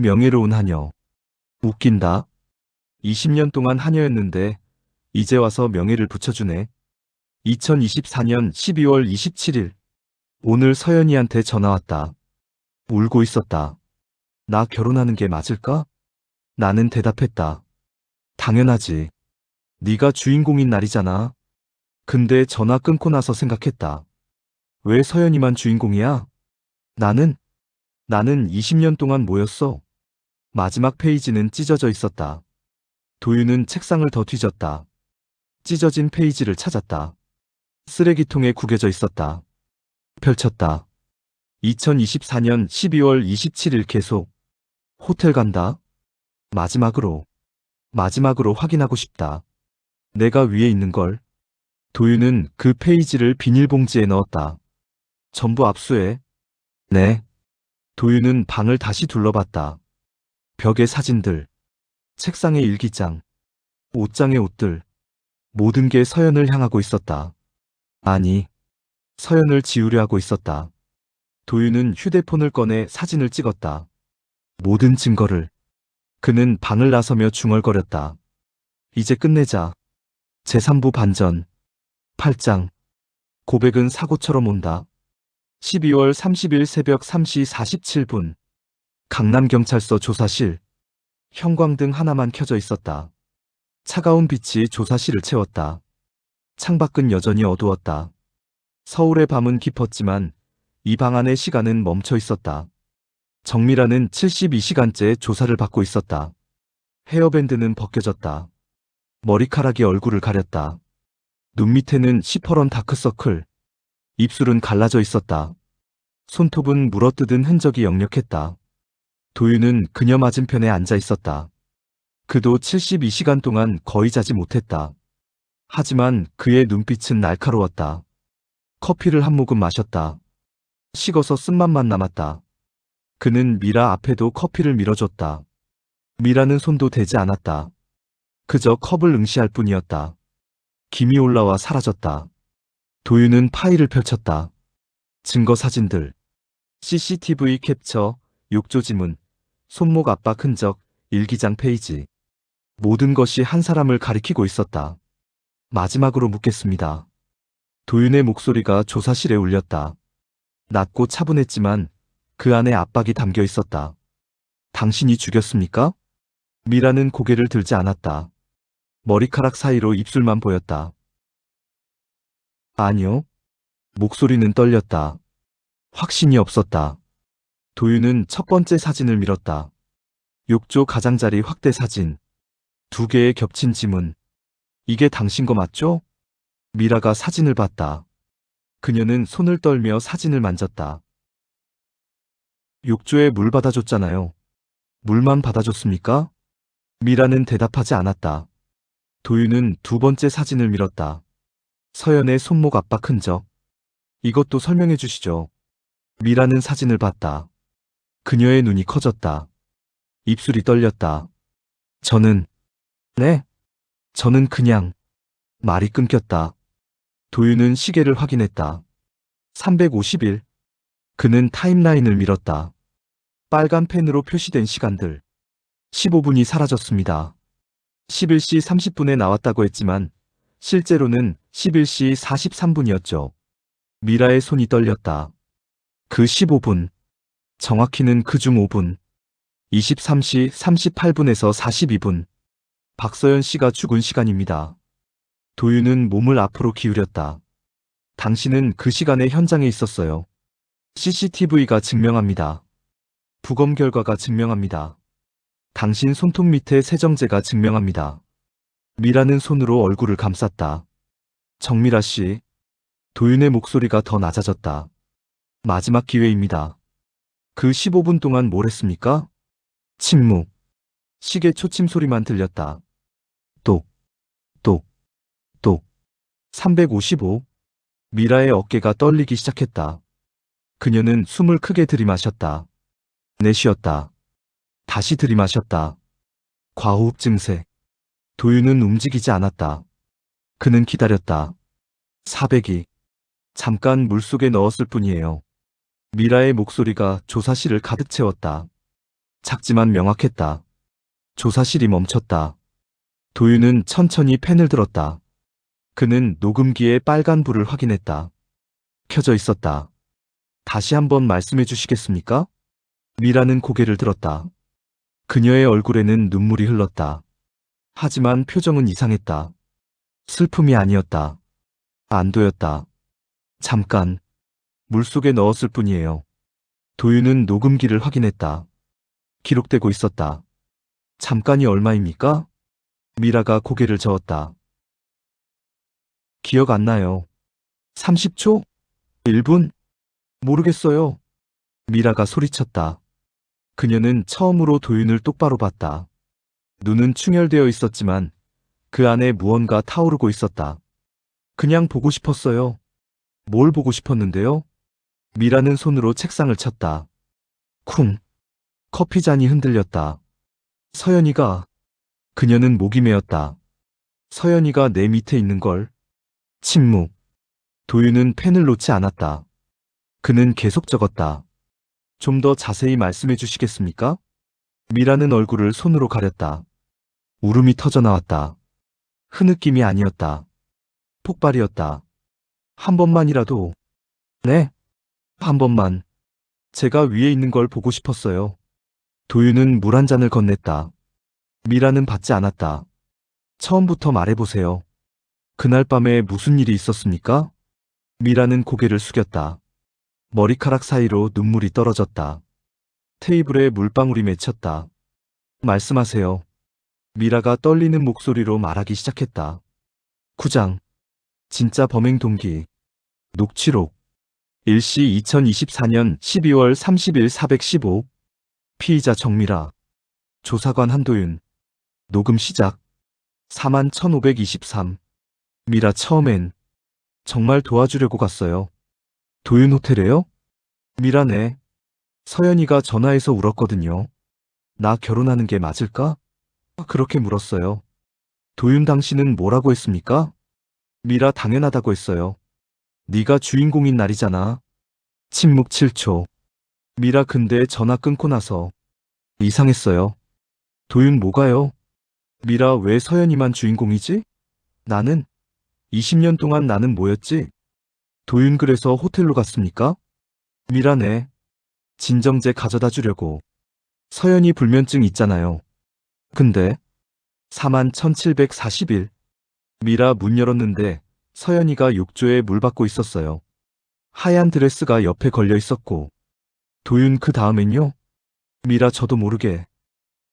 명예로운 하녀. 웃긴다. 20년 동안 하녀였는데 이제 와서 명예를 붙여주네. 2024년 12월 27일. 오늘 서연이한테 전화 왔다. 울고 있었다. 나 결혼하는 게 맞을까? 나는 대답했다. 당연하지. 네가 주인공인 날이잖아. 근데 전화 끊고 나서 생각했다. 왜 서연이만 주인공이야? 나는 20년 동안 뭐였어? 마지막 페이지는 찢어져 있었다. 도윤은 책상을 더 뒤졌다. 찢어진 페이지를 찾았다. 쓰레기통에 구겨져 있었다. 펼쳤다. 2024년 12월 27일 계속. 호텔 간다. 마지막으로 확인하고 싶다. 내가 위에 있는 걸. 도윤은 그 페이지를 비닐봉지에 넣었다. 전부 압수해. 네. 도윤은 방을 다시 둘러봤다. 벽에 사진들, 책상에 일기장, 옷장에 옷들. 모든 게 서연을 향하고 있었다. 아니, 서연을 지우려 하고 있었다. 도윤은 휴대폰을 꺼내 사진을 찍었다. 모든 증거를. 그는 방을 나서며 중얼거렸다. 이제 끝내자. 제3부 반전. 8장. 고백은 사고처럼 온다. 12월 30일 새벽 3시 47분. 강남경찰서 조사실. 형광등 하나만 켜져 있었다. 차가운 빛이 조사실을 채웠다. 창밖은 여전히 어두웠다. 서울의 밤은 깊었지만 이 방 안의 시간은 멈춰 있었다. 정미라는 72시간째 조사를 받고 있었다. 헤어밴드는 벗겨졌다. 머리카락이 얼굴을 가렸다. 눈 밑에는 시퍼런 다크서클. 입술은 갈라져 있었다. 손톱은 물어뜯은 흔적이 역력했다. 도윤은 그녀 맞은편에 앉아 있었다. 그도 72시간 동안 거의 자지 못했다. 하지만 그의 눈빛은 날카로웠다. 커피를 한 모금 마셨다. 식어서 쓴맛만 남았다. 그는 미라 앞에도 커피를 밀어줬다. 미라는 손도 대지 않았다. 그저 컵을 응시할 뿐이었다. 김이 올라와 사라졌다. 도윤은 파일을 펼쳤다. 증거 사진들, CCTV 캡처, 욕조 지문, 손목 압박 흔적, 일기장 페이지. 모든 것이 한 사람을 가리키고 있었다. 마지막으로 묻겠습니다. 도윤의 목소리가 조사실에 울렸다. 낮고 차분했지만 그 안에 압박이 담겨 있었다. 당신이 죽였습니까? 미라는 고개를 들지 않았다. 머리카락 사이로 입술만 보였다. 아니요. 목소리는 떨렸다. 확신이 없었다. 도윤은 첫 번째 사진을 밀었다. 욕조 가장자리 확대 사진. 2개의 겹친 지문. 이게 당신 거 맞죠? 미라가 사진을 봤다. 그녀는 손을 떨며 사진을 만졌다. 욕조에 물 받아줬잖아요. 물만 받아줬습니까? 미라는 대답하지 않았다. 도윤은 2번째 사진을 밀었다. 서연의 손목 압박 흔적. 이것도 설명해 주시죠. 미라는 사진을 봤다. 그녀의 눈이 커졌다. 입술이 떨렸다. 네? 저는 그냥. 말이 끊겼다. 도윤은 시계를 확인했다. 350일. 그는 타임라인을 밀었다. 빨간 펜으로 표시된 시간들. 15분이 사라졌습니다. 11시 30분에 나왔다고 했지만 실제로는 11시 43분이었죠. 미라의 손이 떨렸다. 그 15분. 정확히는 그중 5분. 23시 38분에서 42분. 박서연 씨가 죽은 시간입니다. 도윤은 몸을 앞으로 기울였다. 당신은 그 시간에 현장에 있었어요. CCTV가 증명합니다. 부검 결과가 증명합니다. 당신 손톱 밑에 세정제가 증명합니다. 미라는 손으로 얼굴을 감쌌다. 정미라 씨. 도윤의 목소리가 더 낮아졌다. 마지막 기회입니다. 그 15분 동안 뭘 했습니까? 침묵. 시계 초침 소리만 들렸다. 똑, 똑, 똑. 355. 미라의 어깨가 떨리기 시작했다. 그녀는 숨을 크게 들이마셨다. 내쉬었다. 다시 들이마셨다. 과호흡 증세. 도윤은 움직이지 않았다. 그는 기다렸다. 400이. 잠깐 물속에 넣었을 뿐이에요. 미라의 목소리가 조사실을 가득 채웠다. 작지만 명확했다. 조사실이 멈췄다. 도윤은 천천히 펜을 들었다. 그는 녹음기의 빨간 불을 확인했다. 켜져 있었다. 다시 한번 말씀해 주시겠습니까? 미라는 고개를 들었다. 그녀의 얼굴에는 눈물이 흘렀다. 하지만 표정은 이상했다. 슬픔이 아니었다. 안도였다. 잠깐. 물속에 넣었을 뿐이에요. 도윤은 녹음기를 확인했다. 기록되고 있었다. 잠깐이 얼마입니까? 미라가 고개를 저었다. 기억 안 나요. 30초? 1분? 모르겠어요. 미라가 소리쳤다. 그녀는 처음으로 도윤을 똑바로 봤다. 눈은 충혈되어 있었지만 그 안에 무언가 타오르고 있었다. 그냥 보고 싶었어요. 뭘 보고 싶었는데요? 미라는 손으로 책상을 쳤다. 쿵. 커피잔이 흔들렸다. 서연이가. 그녀는 목이 메었다. 서연이가 내 밑에 있는 걸. 침묵. 도윤은 펜을 놓지 않았다. 그는 계속 적었다. 좀 더 자세히 말씀해 주시겠습니까? 미라는 얼굴을 손으로 가렸다. 울음이 터져나왔다. 흐느낌이 아니었다. 폭발이었다. 한 번만이라도. 네. 한 번만. 제가 위에 있는 걸 보고 싶었어요. 도윤은 물 한 잔을 건넸다. 미라는 받지 않았다. 처음부터 말해보세요. 그날 밤에 무슨 일이 있었습니까? 미라는 고개를 숙였다. 머리카락 사이로 눈물이 떨어졌다. 테이블에 물방울이 맺혔다. 말씀하세요. 미라가 떨리는 목소리로 말하기 시작했다. 구장. 진짜 범행 동기. 녹취록. 일시 2024년 12월 30일 415. 피의자 정미라. 조사관 한도윤. 녹음 시작. 41,523. 미라 처음엔 정말 도와주려고 갔어요. 도윤 호텔에요? 미라네. 서연이가 전화해서 울었거든요. 나 결혼하는 게 맞을까? 그렇게 물었어요. 도윤 당신은 뭐라고 했습니까? 미라 당연하다고 했어요. 네가 주인공인 날이잖아. 침묵 7초. 미라 근데 전화 끊고 나서 이상했어요. 도윤 뭐가요? 미라 왜 서연이만 주인공이지? 나는 20년 동안 나는 뭐였지? 도윤 그래서 호텔로 갔습니까? 미라네. 진정제 가져다 주려고. 서연이 불면증 있잖아요. 근데 41,741. 미라 문 열었는데 서연이가 욕조에 물 받고 있었어요. 하얀 드레스가 옆에 걸려 있었고. 도윤 그 다음엔요? 미라 저도 모르게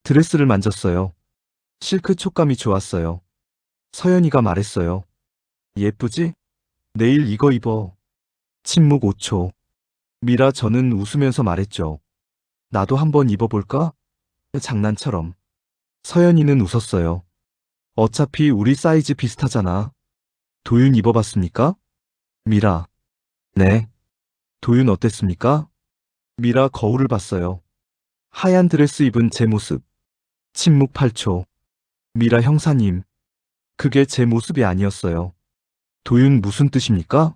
드레스를 만졌어요. 실크 촉감이 좋았어요. 서연이가 말했어요. 예쁘지? 내일 이거 입어. 침묵 5초. 미라 저는 웃으면서 말했죠. 나도 한번 입어볼까? 장난처럼. 서연이는 웃었어요. 어차피 우리 사이즈 비슷하잖아. 도윤 입어봤습니까? 미라. 네. 도윤 어땠습니까? 미라 거울을 봤어요. 하얀 드레스 입은 제 모습. 침묵 8초. 미라 형사님. 그게 제 모습이 아니었어요. 도윤 무슨 뜻입니까?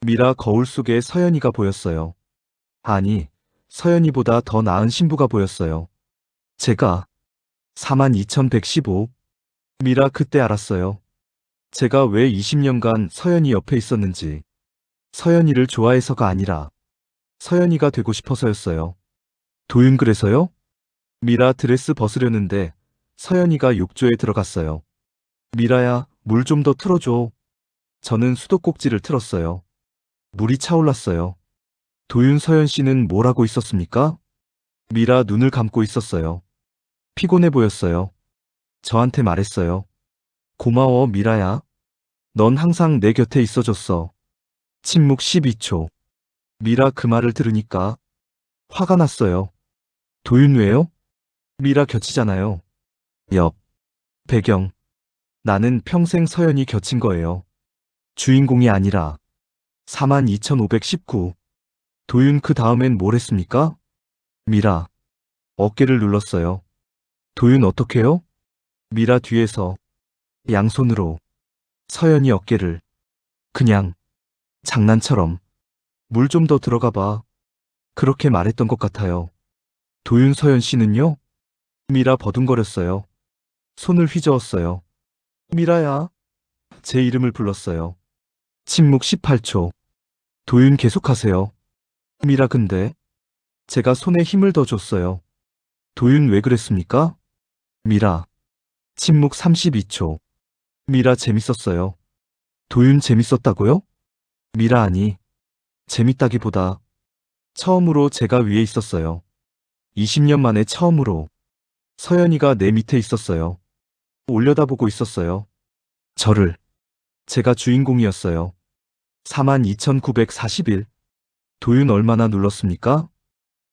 미라 거울 속에 서연이가 보였어요. 아니, 서연이보다 더 나은 신부가 보였어요. 제가 42,115. 미라 그때 알았어요. 제가 왜 20년간 서연이 옆에 있었는지. 서연이를 좋아해서가 아니라 서연이가 되고 싶어서였어요. 도윤 그래서요? 미라 드레스 벗으려는데 서연이가 욕조에 들어갔어요. 미라야, 물 좀 더 틀어줘. 저는 수도꼭지를 틀었어요. 물이 차올랐어요. 도윤 서연 씨는 뭘 하고 있었습니까? 미라 눈을 감고 있었어요. 피곤해 보였어요. 저한테 말했어요. 고마워, 미라야. 넌 항상 내 곁에 있어줬어. 침묵 12초. 미라 그 말을 들으니까 화가 났어요. 도윤 왜요? 미라 겹치잖아요. 옆. 배경. 나는 평생 서연이 겹친 거예요. 주인공이 아니라. 42,519. 도윤 그 다음엔 뭘 했습니까? 미라. 어깨를 눌렀어요. 도윤 어떡해요? 미라 뒤에서. 양손으로. 서연이 어깨를. 그냥. 장난처럼. 물 좀 더 들어가 봐. 그렇게 말했던 것 같아요. 도윤 서연 씨는요? 미라 버둥거렸어요. 손을 휘저었어요. 미라야. 제 이름을 불렀어요. 침묵 18초. 도윤 계속하세요. 미라 근데 제가 손에 힘을 더 줬어요. 도윤 왜 그랬습니까? 미라. 침묵 32초. 미라 재밌었어요. 도윤 재밌었다고요? 미라 아니. 재밌다기보다 처음으로 제가 위에 있었어요. 20년 만에 처음으로. 서연이가 내 밑에 있었어요. 올려다보고 있었어요. 저를. 제가 주인공이었어요. 42,941. 도윤 얼마나 눌렀습니까?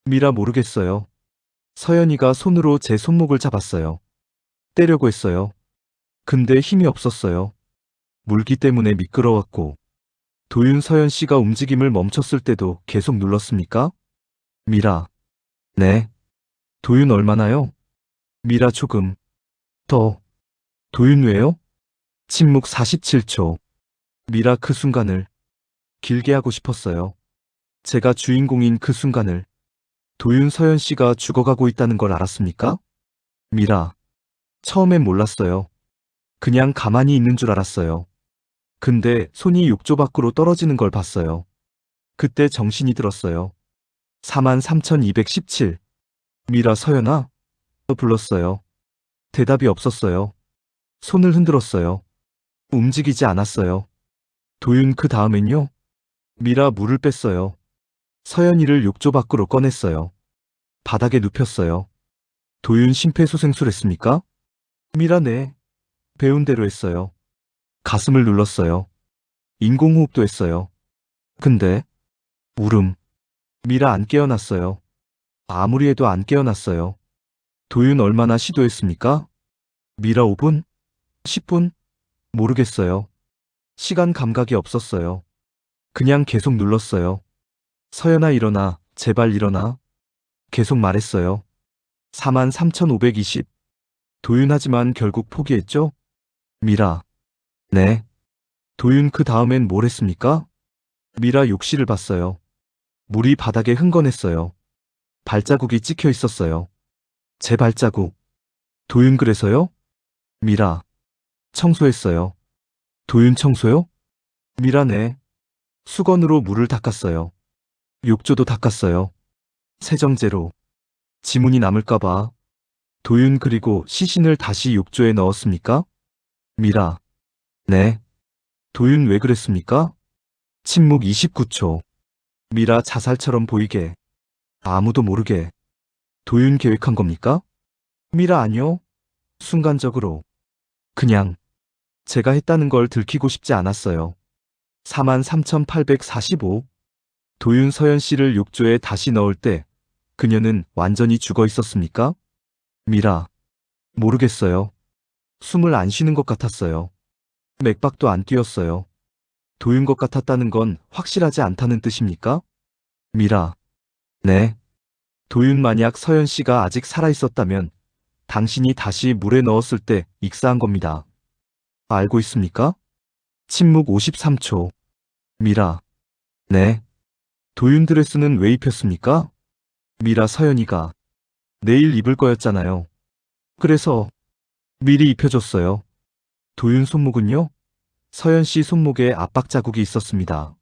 미라 모르겠어요. 서연이가 손으로 제 손목을 잡았어요. 떼려고 했어요. 근데 힘이 없었어요. 물기 때문에 미끄러웠고. 도윤 서연 씨가 움직임을 멈췄을 때도 계속 눌렀습니까? 미라. 네. 도윤 얼마나요? 미라 조금. 더. 도윤 왜요? 침묵 47초. 미라 그 순간을 길게 하고 싶었어요. 제가 주인공인 그 순간을. 도윤 서연 씨가 죽어가고 있다는 걸 알았습니까? 미라. 처음엔 몰랐어요. 그냥 가만히 있는 줄 알았어요. 근데 손이 욕조 밖으로 떨어지는 걸 봤어요. 그때 정신이 들었어요. 43,217. 미라 서연아? 불렀어요. 대답이 없었어요. 손을 흔들었어요. 움직이지 않았어요. 도윤 그 다음엔요? 미라 물을 뺐어요. 서연이를 욕조 밖으로 꺼냈어요. 바닥에 눕혔어요. 도윤 심폐소생술했습니까? 미라 네. 배운 대로 했어요. 가슴을 눌렀어요. 인공호흡도 했어요. 근데 울음. 미라 안 깨어났어요. 아무리 해도 안 깨어났어요. 도윤 얼마나 시도했습니까? 미라 5분? 10분? 모르겠어요. 시간 감각이 없었어요. 그냥 계속 눌렀어요. 서연아 일어나, 제발 일어나. 계속 말했어요. 43,520. 도윤 하지만 결국 포기했죠? 미라. 네. 도윤 그 다음엔 뭘 했습니까? 미라 욕실을 봤어요. 물이 바닥에 흥건했어요. 발자국이 찍혀 있었어요. 제 발자국. 도윤 그래서요? 미라. 청소했어요. 도윤 청소요? 미라 네. 수건으로 물을 닦았어요. 욕조도 닦았어요. 세정제로. 지문이 남을까봐. 도윤 그리고 시신을 다시 욕조에 넣었습니까? 미라. 네. 도윤 왜 그랬습니까? 침묵 29초. 미라 자살처럼 보이게. 아무도 모르게. 도윤 계획한 겁니까? 미라 아니요. 순간적으로. 그냥 제가 했다는 걸 들키고 싶지 않았어요. 43,845. 도윤 서연 씨를 욕조에 다시 넣을 때 그녀는 완전히 죽어 있었습니까? 미라. 모르겠어요. 숨을 안 쉬는 것 같았어요. 맥박도 안 뛰었어요. 도윤 것 같았다는 건 확실하지 않다는 뜻입니까? 미라. 네. 도윤 만약 서연 씨가 아직 살아있었다면 당신이 다시 물에 넣었을 때 익사한 겁니다. 알고 있습니까? 침묵 53초. 미라. 네. 도윤 드레스는 왜 입혔습니까? 미라 서연이가 내일 입을 거였잖아요. 그래서 미리 입혀줬어요. 도윤 손목은요? 서연 씨 손목에 압박 자국이 있었습니다.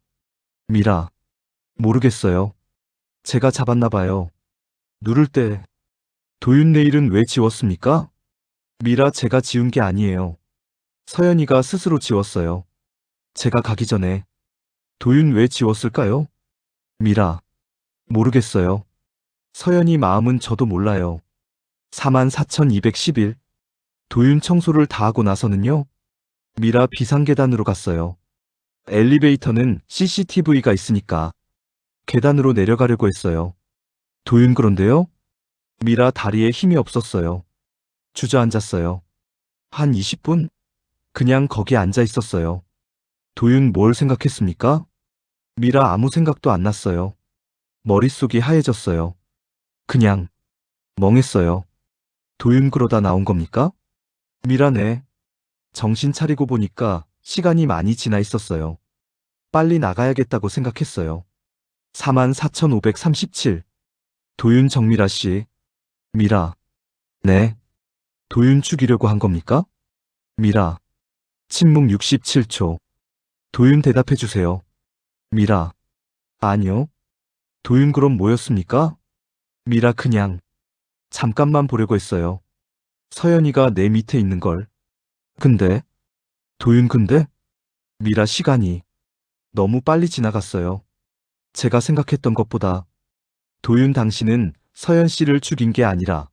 미라. 모르겠어요. 제가 잡았나 봐요. 누를 때 도윤 네일은 왜 지웠습니까? 미라 제가 지운 게 아니에요. 서연이가 스스로 지웠어요. 제가 가기 전에. 도윤 왜 지웠을까요? 미라. 모르겠어요. 서연이 마음은 저도 몰라요. 44,211. 도윤 청소를 다 하고 나서는요? 미라 비상계단으로 갔어요. 엘리베이터는 CCTV가 있으니까 계단으로 내려가려고 했어요. 도윤 그런데요? 미라 다리에 힘이 없었어요. 주저앉았어요. 한 20분? 그냥 거기 앉아 있었어요. 도윤 뭘 생각했습니까? 미라 아무 생각도 안 났어요. 머릿속이 하얘졌어요. 그냥 멍했어요. 도윤 그러다 나온 겁니까? 미라 네. 정신 차리고 보니까 시간이 많이 지나 있었어요. 빨리 나가야겠다고 생각했어요. 44,537. 도윤 정미라 씨. 미라. 네. 도윤 죽이려고 한 겁니까? 미라. 침묵 67초. 도윤 대답해 주세요. 미라. 아니요. 도윤 그럼 뭐였습니까? 미라 그냥 잠깐만 보려고 했어요. 서연이가 내 밑에 있는 걸. 근데 도윤 근데 미라 시간이 너무 빨리 지나갔어요. 제가 생각했던 것보다 도윤 당신은 서연 씨를 죽인 게 아니라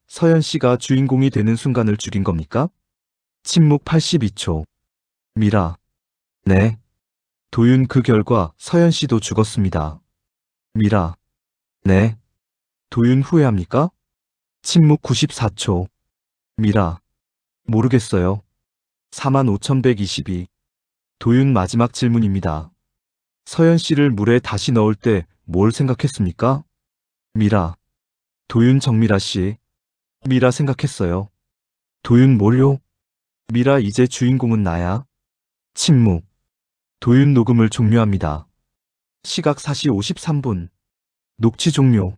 서연 씨가 주인공이 되는 순간을 죽인 겁니까? 침묵 82초. 미라. 네. 도윤 그 결과 서연 씨도 죽었습니다. 미라. 네. 도윤 후회합니까? 침묵 94초. 미라. 모르겠어요. 45,122. 도윤 마지막 질문입니다. 서연 씨를 물에 다시 넣을 때 뭘 생각했습니까? 미라. 도윤 정미라 씨. 미라 생각했어요. 도윤 뭘요? 미라 이제 주인공은 나야. 침묵. 도윤 녹음을 종료합니다. 시각 4시 53분. 녹취 종료.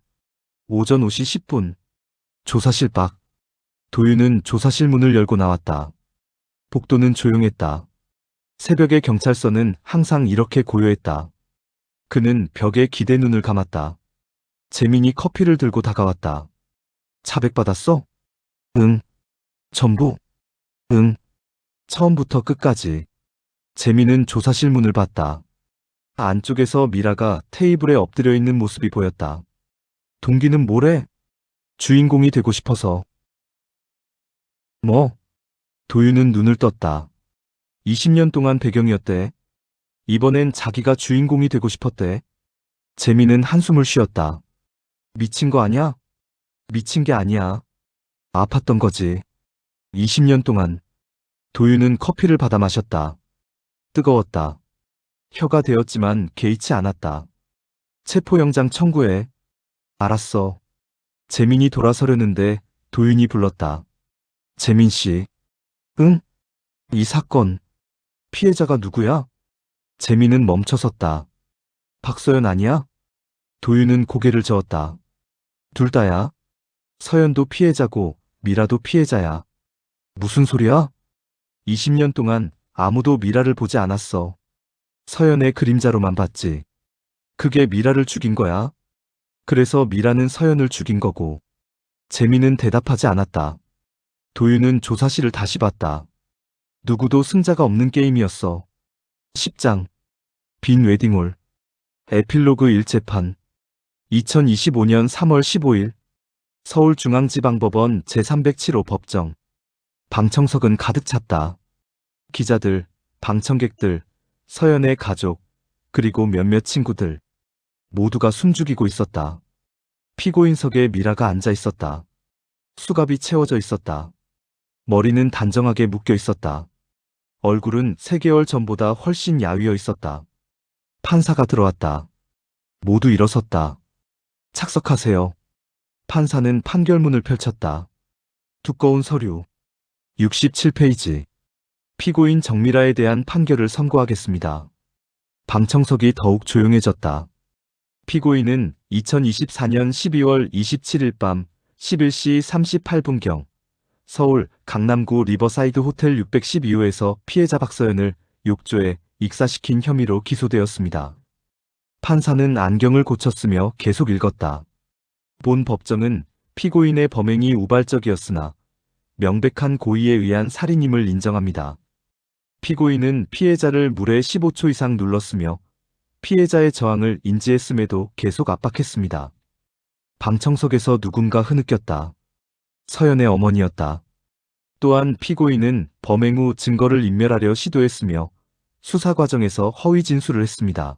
오전 5시 10분. 조사실 밖. 도윤은 조사실 문을 열고 나왔다. 복도는 조용했다. 새벽의 경찰서는 항상 이렇게 고요했다. 그는 벽에 기대 눈을 감았다. 재민이 커피를 들고 다가왔다. 자백받았어? 응. 전부? 응. 처음부터 끝까지. 재민은 조사실 문을 봤다. 안쪽에서 미라가 테이블에 엎드려 있는 모습이 보였다. 동기는 뭐래? 주인공이 되고 싶어서. 뭐? 도윤은 눈을 떴다. 20년 동안 배경이었대. 이번엔 자기가 주인공이 되고 싶었대. 재민은 한숨을 쉬었다. 미친 거 아냐? 미친 게 아니야. 아팠던 거지. 20년 동안. 도윤은 커피를 받아 마셨다. 뜨거웠다. 혀가 되었지만 개의치 않았다. 체포영장 청구해. 알았어. 재민이 돌아서려는데 도윤이 불렀다. 재민 씨. 응? 이 사건. 피해자가 누구야? 재민은 멈춰섰다. 박서연 아니야? 도윤은 고개를 저었다. 둘 다야. 서연도 피해자고 미라도 피해자야. 무슨 소리야? 20년 동안 아무도 미라를 보지 않았어. 서연의 그림자로만 봤지. 그게 미라를 죽인 거야. 그래서 미라는 서연을 죽인 거고. 재민은 대답하지 않았다. 도윤은 조사실을 다시 봤다. 누구도 승자가 없는 게임이었어. 10장. 빈 웨딩홀. 에필로그 1재판. 2025년 3월 15일. 서울중앙지방법원 제307호 법정. 방청석은 가득 찼다. 기자들, 방청객들, 서연의 가족, 그리고 몇몇 친구들. 모두가 숨죽이고 있었다. 피고인석에 미라가 앉아 있었다. 수갑이 채워져 있었다. 머리는 단정하게 묶여 있었다. 얼굴은 3개월 전보다 훨씬 야위어 있었다. 판사가 들어왔다. 모두 일어섰다. 착석하세요. 판사는 판결문을 펼쳤다. 두꺼운 서류. 67페이지. 피고인 정미라에 대한 판결을 선고하겠습니다. 방청석이 더욱 조용해졌다. 피고인은 2024년 12월 27일 밤 11시 38분경 서울 강남구 리버사이드 호텔 612호에서 피해자 박서연을 욕조에 익사시킨 혐의로 기소되었습니다. 판사는 안경을 고쳤으며 계속 읽었다. 본 법정은 피고인의 범행이 우발적이었으나 명백한 고의에 의한 살인임을 인정합니다. 피고인은 피해자를 물에 15초 이상 눌렀으며 피해자의 저항을 인지했음에도 계속 압박했습니다. 방청석에서 누군가 흐느꼈다. 서연의 어머니였다. 또한 피고인은 범행 후 증거를 인멸하려 시도했으며 수사 과정에서 허위 진술을 했습니다.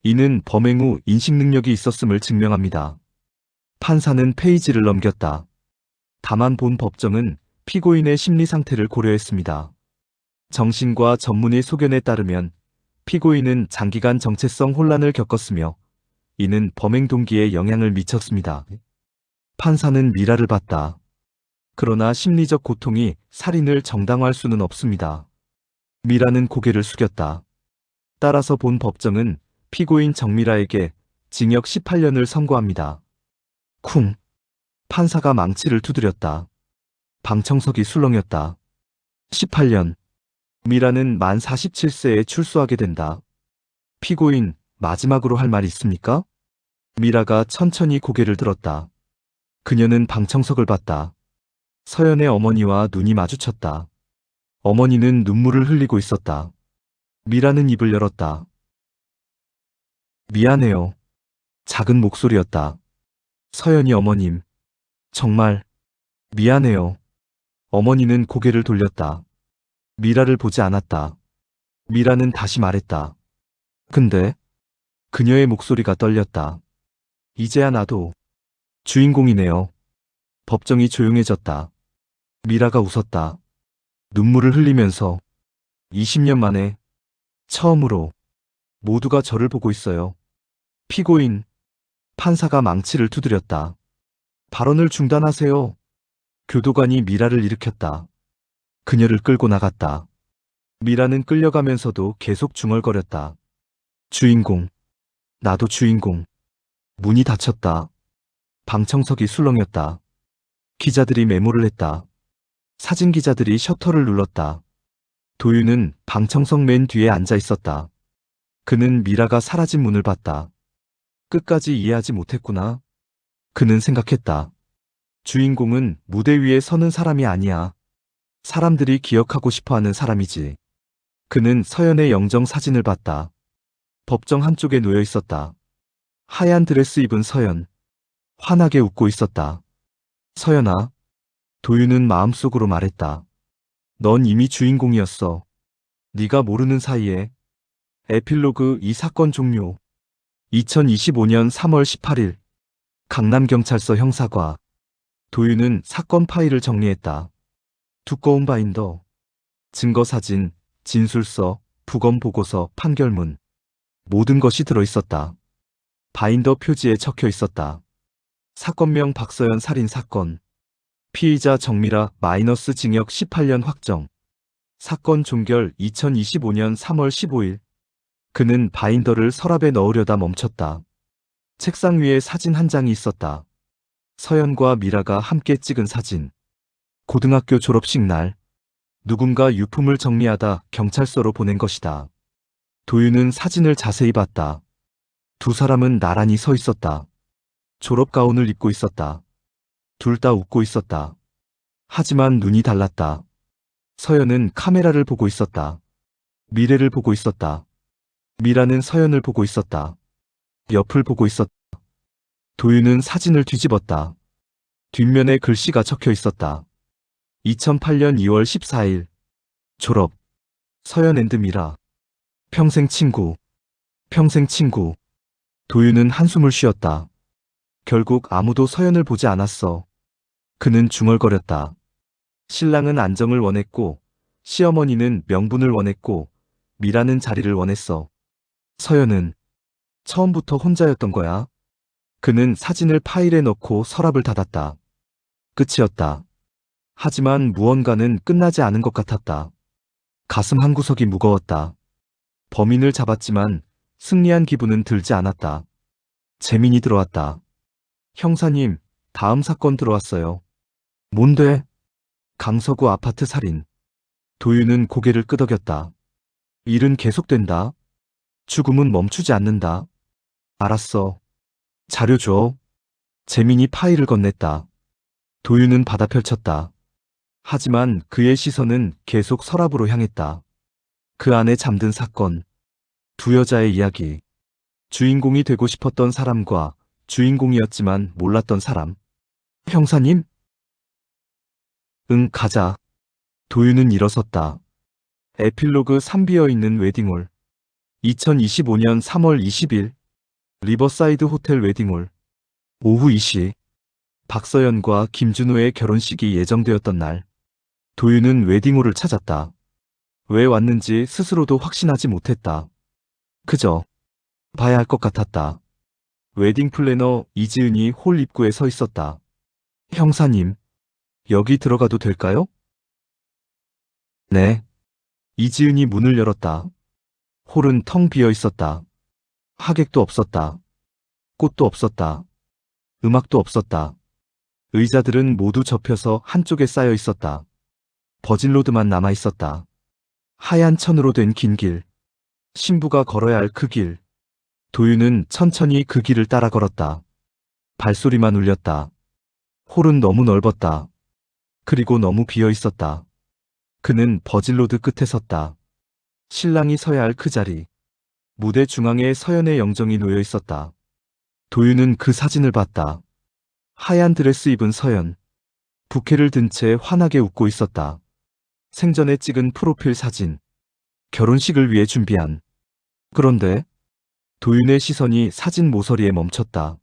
이는 범행 후 인식 능력이 있었음을 증명합니다. 판사는 페이지를 넘겼다. 다만 본 법정은 피고인의 심리 상태를 고려했습니다. 정신과 전문의 소견에 따르면 피고인은 장기간 정체성 혼란을 겪었으며 이는 범행 동기에 영향을 미쳤습니다. 판사는 미라를 봤다. 그러나 심리적 고통이 살인을 정당화할 수는 없습니다. 미라는 고개를 숙였다. 따라서 본 법정은 피고인 정미라에게 징역 18년을 선고합니다. 쿵. 판사가 망치를 두드렸다. 방청석이 술렁였다. 18년. 미라는 만 47세에 출소하게 된다. 피고인, 마지막으로 할 말 있습니까? 미라가 천천히 고개를 들었다. 그녀는 방청석을 봤다. 서연의 어머니와 눈이 마주쳤다. 어머니는 눈물을 흘리고 있었다. 미라는 입을 열었다. 미안해요. 작은 목소리였다. 서연이 어머님. 정말 미안해요. 어머니는 고개를 돌렸다. 미라를 보지 않았다. 미라는 다시 말했다. 근데 그녀의 목소리가 떨렸다. 이제야 나도 주인공이네요. 법정이 조용해졌다. 미라가 웃었다. 눈물을 흘리면서 20년 만에 처음으로 모두가 저를 보고 있어요. 피고인. 판사가 망치를 두드렸다. 발언을 중단하세요. 교도관이 미라를 일으켰다. 그녀를 끌고 나갔다. 미라는 끌려가면서도 계속 중얼거렸다. 주인공. 나도 주인공. 문이 닫혔다. 방청석이 술렁였다. 기자들이 메모를 했다. 사진 기자들이 셔터를 눌렀다. 도윤은 방청석 맨 뒤에 앉아 있었다. 그는 미라가 사라진 문을 봤다. 끝까지 이해하지 못했구나. 그는 생각했다. 주인공은 무대 위에 서는 사람이 아니야. 사람들이 기억하고 싶어하는 사람이지. 그는 서연의 영정 사진을 봤다. 법정 한쪽에 놓여 있었다. 하얀 드레스 입은 서연. 환하게 웃고 있었다. 서연아. 도윤은 마음속으로 말했다. 넌 이미 주인공이었어. 네가 모르는 사이에. 에필로그 이 사건 종료. 2025년 3월 18일. 강남경찰서 형사과. 도윤은 사건 파일을 정리했다. 두꺼운 바인더, 증거사진, 진술서, 부검보고서, 판결문. 모든 것이 들어있었다. 바인더 표지에 적혀 있었다. 사건명 박서연 살인사건. 피의자 정미라 마이너스 징역 18년 확정. 사건 종결 2025년 3월 15일. 그는 바인더를 서랍에 넣으려다 멈췄다. 책상 위에 사진 한 장이 있었다. 서연과 미라가 함께 찍은 사진. 고등학교 졸업식 날. 누군가 유품을 정리하다 경찰서로 보낸 것이다. 도윤은 사진을 자세히 봤다. 두 사람은 나란히 서 있었다. 졸업 가운을 입고 있었다. 둘 다 웃고 있었다. 하지만 눈이 달랐다. 서연은 카메라를 보고 있었다. 미래를 보고 있었다. 미라는 서연을 보고 있었다. 옆을 보고 있었다. 도윤은 사진을 뒤집었다. 뒷면에 글씨가 적혀 있었다. 2008년 2월 14일. 졸업. 서연 앤드 미라. 평생 친구. 평생 친구. 도윤은 한숨을 쉬었다. 결국 아무도 서연을 보지 않았어. 그는 중얼거렸다. 신랑은 안정을 원했고, 시어머니는 명분을 원했고, 미라는 자리를 원했어. 서연은 처음부터 혼자였던 거야. 그는 사진을 파일에 넣고 서랍을 닫았다. 끝이었다. 하지만 무언가는 끝나지 않은 것 같았다. 가슴 한구석이 무거웠다. 범인을 잡았지만 승리한 기분은 들지 않았다. 재민이 들어왔다. 형사님, 다음 사건 들어왔어요. 뭔데? 강서구 아파트 살인. 도윤은 고개를 끄덕였다. 일은 계속된다. 죽음은 멈추지 않는다. 알았어. 자료 줘. 재민이 파일을 건넸다. 도윤은 받아 펼쳤다. 하지만 그의 시선은 계속 서랍으로 향했다. 그 안에 잠든 사건. 두 여자의 이야기. 주인공이 되고 싶었던 사람과 주인공이었지만 몰랐던 사람. 형사님? 응, 가자. 도윤은 일어섰다. 에필로그 3 비어있는 웨딩홀. 2025년 3월 20일. 리버사이드 호텔 웨딩홀. 오후 2시. 박서연과 김준호의 결혼식이 예정되었던 날. 도윤은 웨딩홀을 찾았다. 왜 왔는지 스스로도 확신하지 못했다. 그저 봐야 할 것 같았다. 웨딩 플래너 이지은이 홀 입구에 서 있었다. 형사님, 여기 들어가도 될까요? 네. 이지은이 문을 열었다. 홀은 텅 비어 있었다. 하객도 없었다. 꽃도 없었다. 음악도 없었다. 의자들은 모두 접혀서 한쪽에 쌓여 있었다. 버진로드만 남아 있었다. 하얀 천으로 된 긴 길. 신부가 걸어야 할 그 길. 도윤은 천천히 그 길을 따라 걸었다. 발소리만 울렸다. 홀은 너무 넓었다. 그리고 너무 비어 있었다. 그는 버진로드 끝에 섰다. 신랑이 서야 할 그 자리. 무대 중앙에 서연의 영정이 놓여 있었다. 도윤은 그 사진을 봤다. 하얀 드레스 입은 서연. 부케를 든 채 환하게 웃고 있었다. 생전에 찍은 프로필 사진. 결혼식을 위해 준비한. 그런데 도윤의 시선이 사진 모서리에 멈췄다.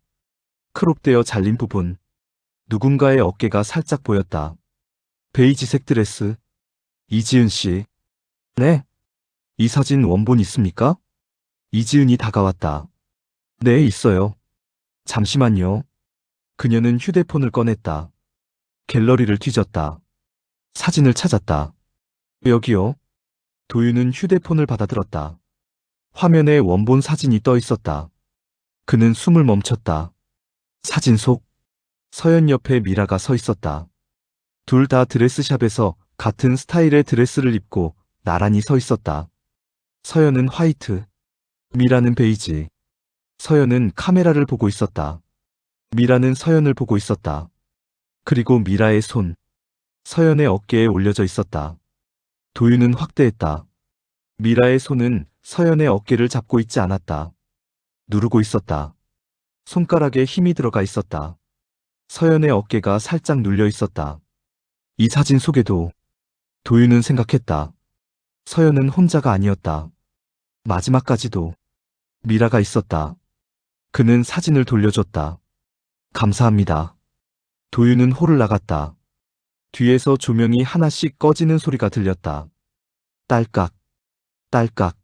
크롭되어 잘린 부분. 누군가의 어깨가 살짝 보였다. 베이지색 드레스. 이지은 씨. 네. 이 사진 원본 있습니까? 이지은이 다가왔다. 네, 있어요. 잠시만요. 그녀는 휴대폰을 꺼냈다. 갤러리를 뒤졌다. 사진을 찾았다. 여기요. 도윤은 휴대폰을 받아들었다. 화면에 원본 사진이 떠 있었다. 그는 숨을 멈췄다. 사진 속 서연 옆에 미라가 서 있었다. 둘 다 드레스샵에서 같은 스타일의 드레스를 입고 나란히 서 있었다. 서연은 화이트, 미라는 베이지. 서연은 카메라를 보고 있었다. 미라는 서연을 보고 있었다. 그리고 미라의 손, 서연의 어깨에 올려져 있었다. 도윤은 확대했다. 미라의 손은 서연의 어깨를 잡고 있지 않았다. 누르고 있었다. 손가락에 힘이 들어가 있었다. 서연의 어깨가 살짝 눌려 있었다. 이 사진 속에도 도윤은 생각했다. 서연은 혼자가 아니었다. 마지막까지도 미라가 있었다. 그는 사진을 돌려줬다. 감사합니다. 도윤은 홀을 나갔다. 뒤에서 조명이 하나씩 꺼지는 소리가 들렸다. 딸깍, 딸깍,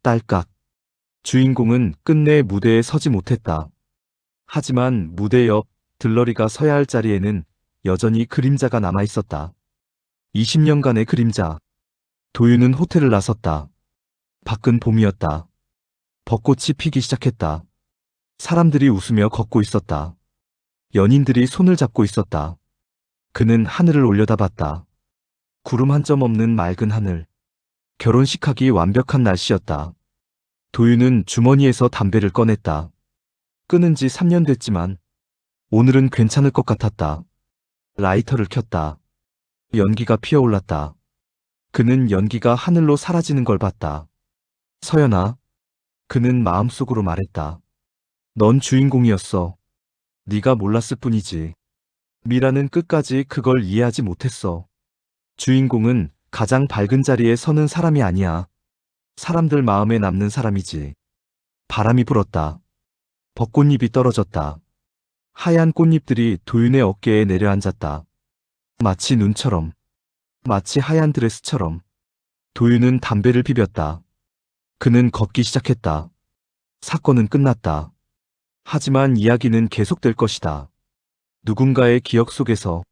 딸깍. 주인공은 끝내 무대에 서지 못했다. 하지만 무대 옆 들러리가 서야 할 자리에는 여전히 그림자가 남아 있었다. 20년간의 그림자. 도윤은 호텔을 나섰다. 밖은 봄이었다. 벚꽃이 피기 시작했다. 사람들이 웃으며 걷고 있었다. 연인들이 손을 잡고 있었다. 그는 하늘을 올려다봤다. 구름 한 점 없는 맑은 하늘. 결혼식하기 완벽한 날씨였다. 도윤은 주머니에서 담배를 꺼냈다. 끊은 지 3년 됐지만 오늘은 괜찮을 것 같았다. 라이터를 켰다. 연기가 피어올랐다. 그는 연기가 하늘로 사라지는 걸 봤다. 서연아. 그는 마음속으로 말했다. 넌 주인공이었어. 네가 몰랐을 뿐이지. 미라는 끝까지 그걸 이해하지 못했어. 주인공은 가장 밝은 자리에 서는 사람이 아니야. 사람들 마음에 남는 사람이지. 바람이 불었다. 벚꽃잎이 떨어졌다. 하얀 꽃잎들이 도윤의 어깨에 내려앉았다. 마치 눈처럼. 마치 하얀 드레스처럼. 도윤은 담배를 피웠다. 그는 걷기 시작했다. 사건은 끝났다. 하지만 이야기는 계속될 것이다. 누군가의 기억 속에서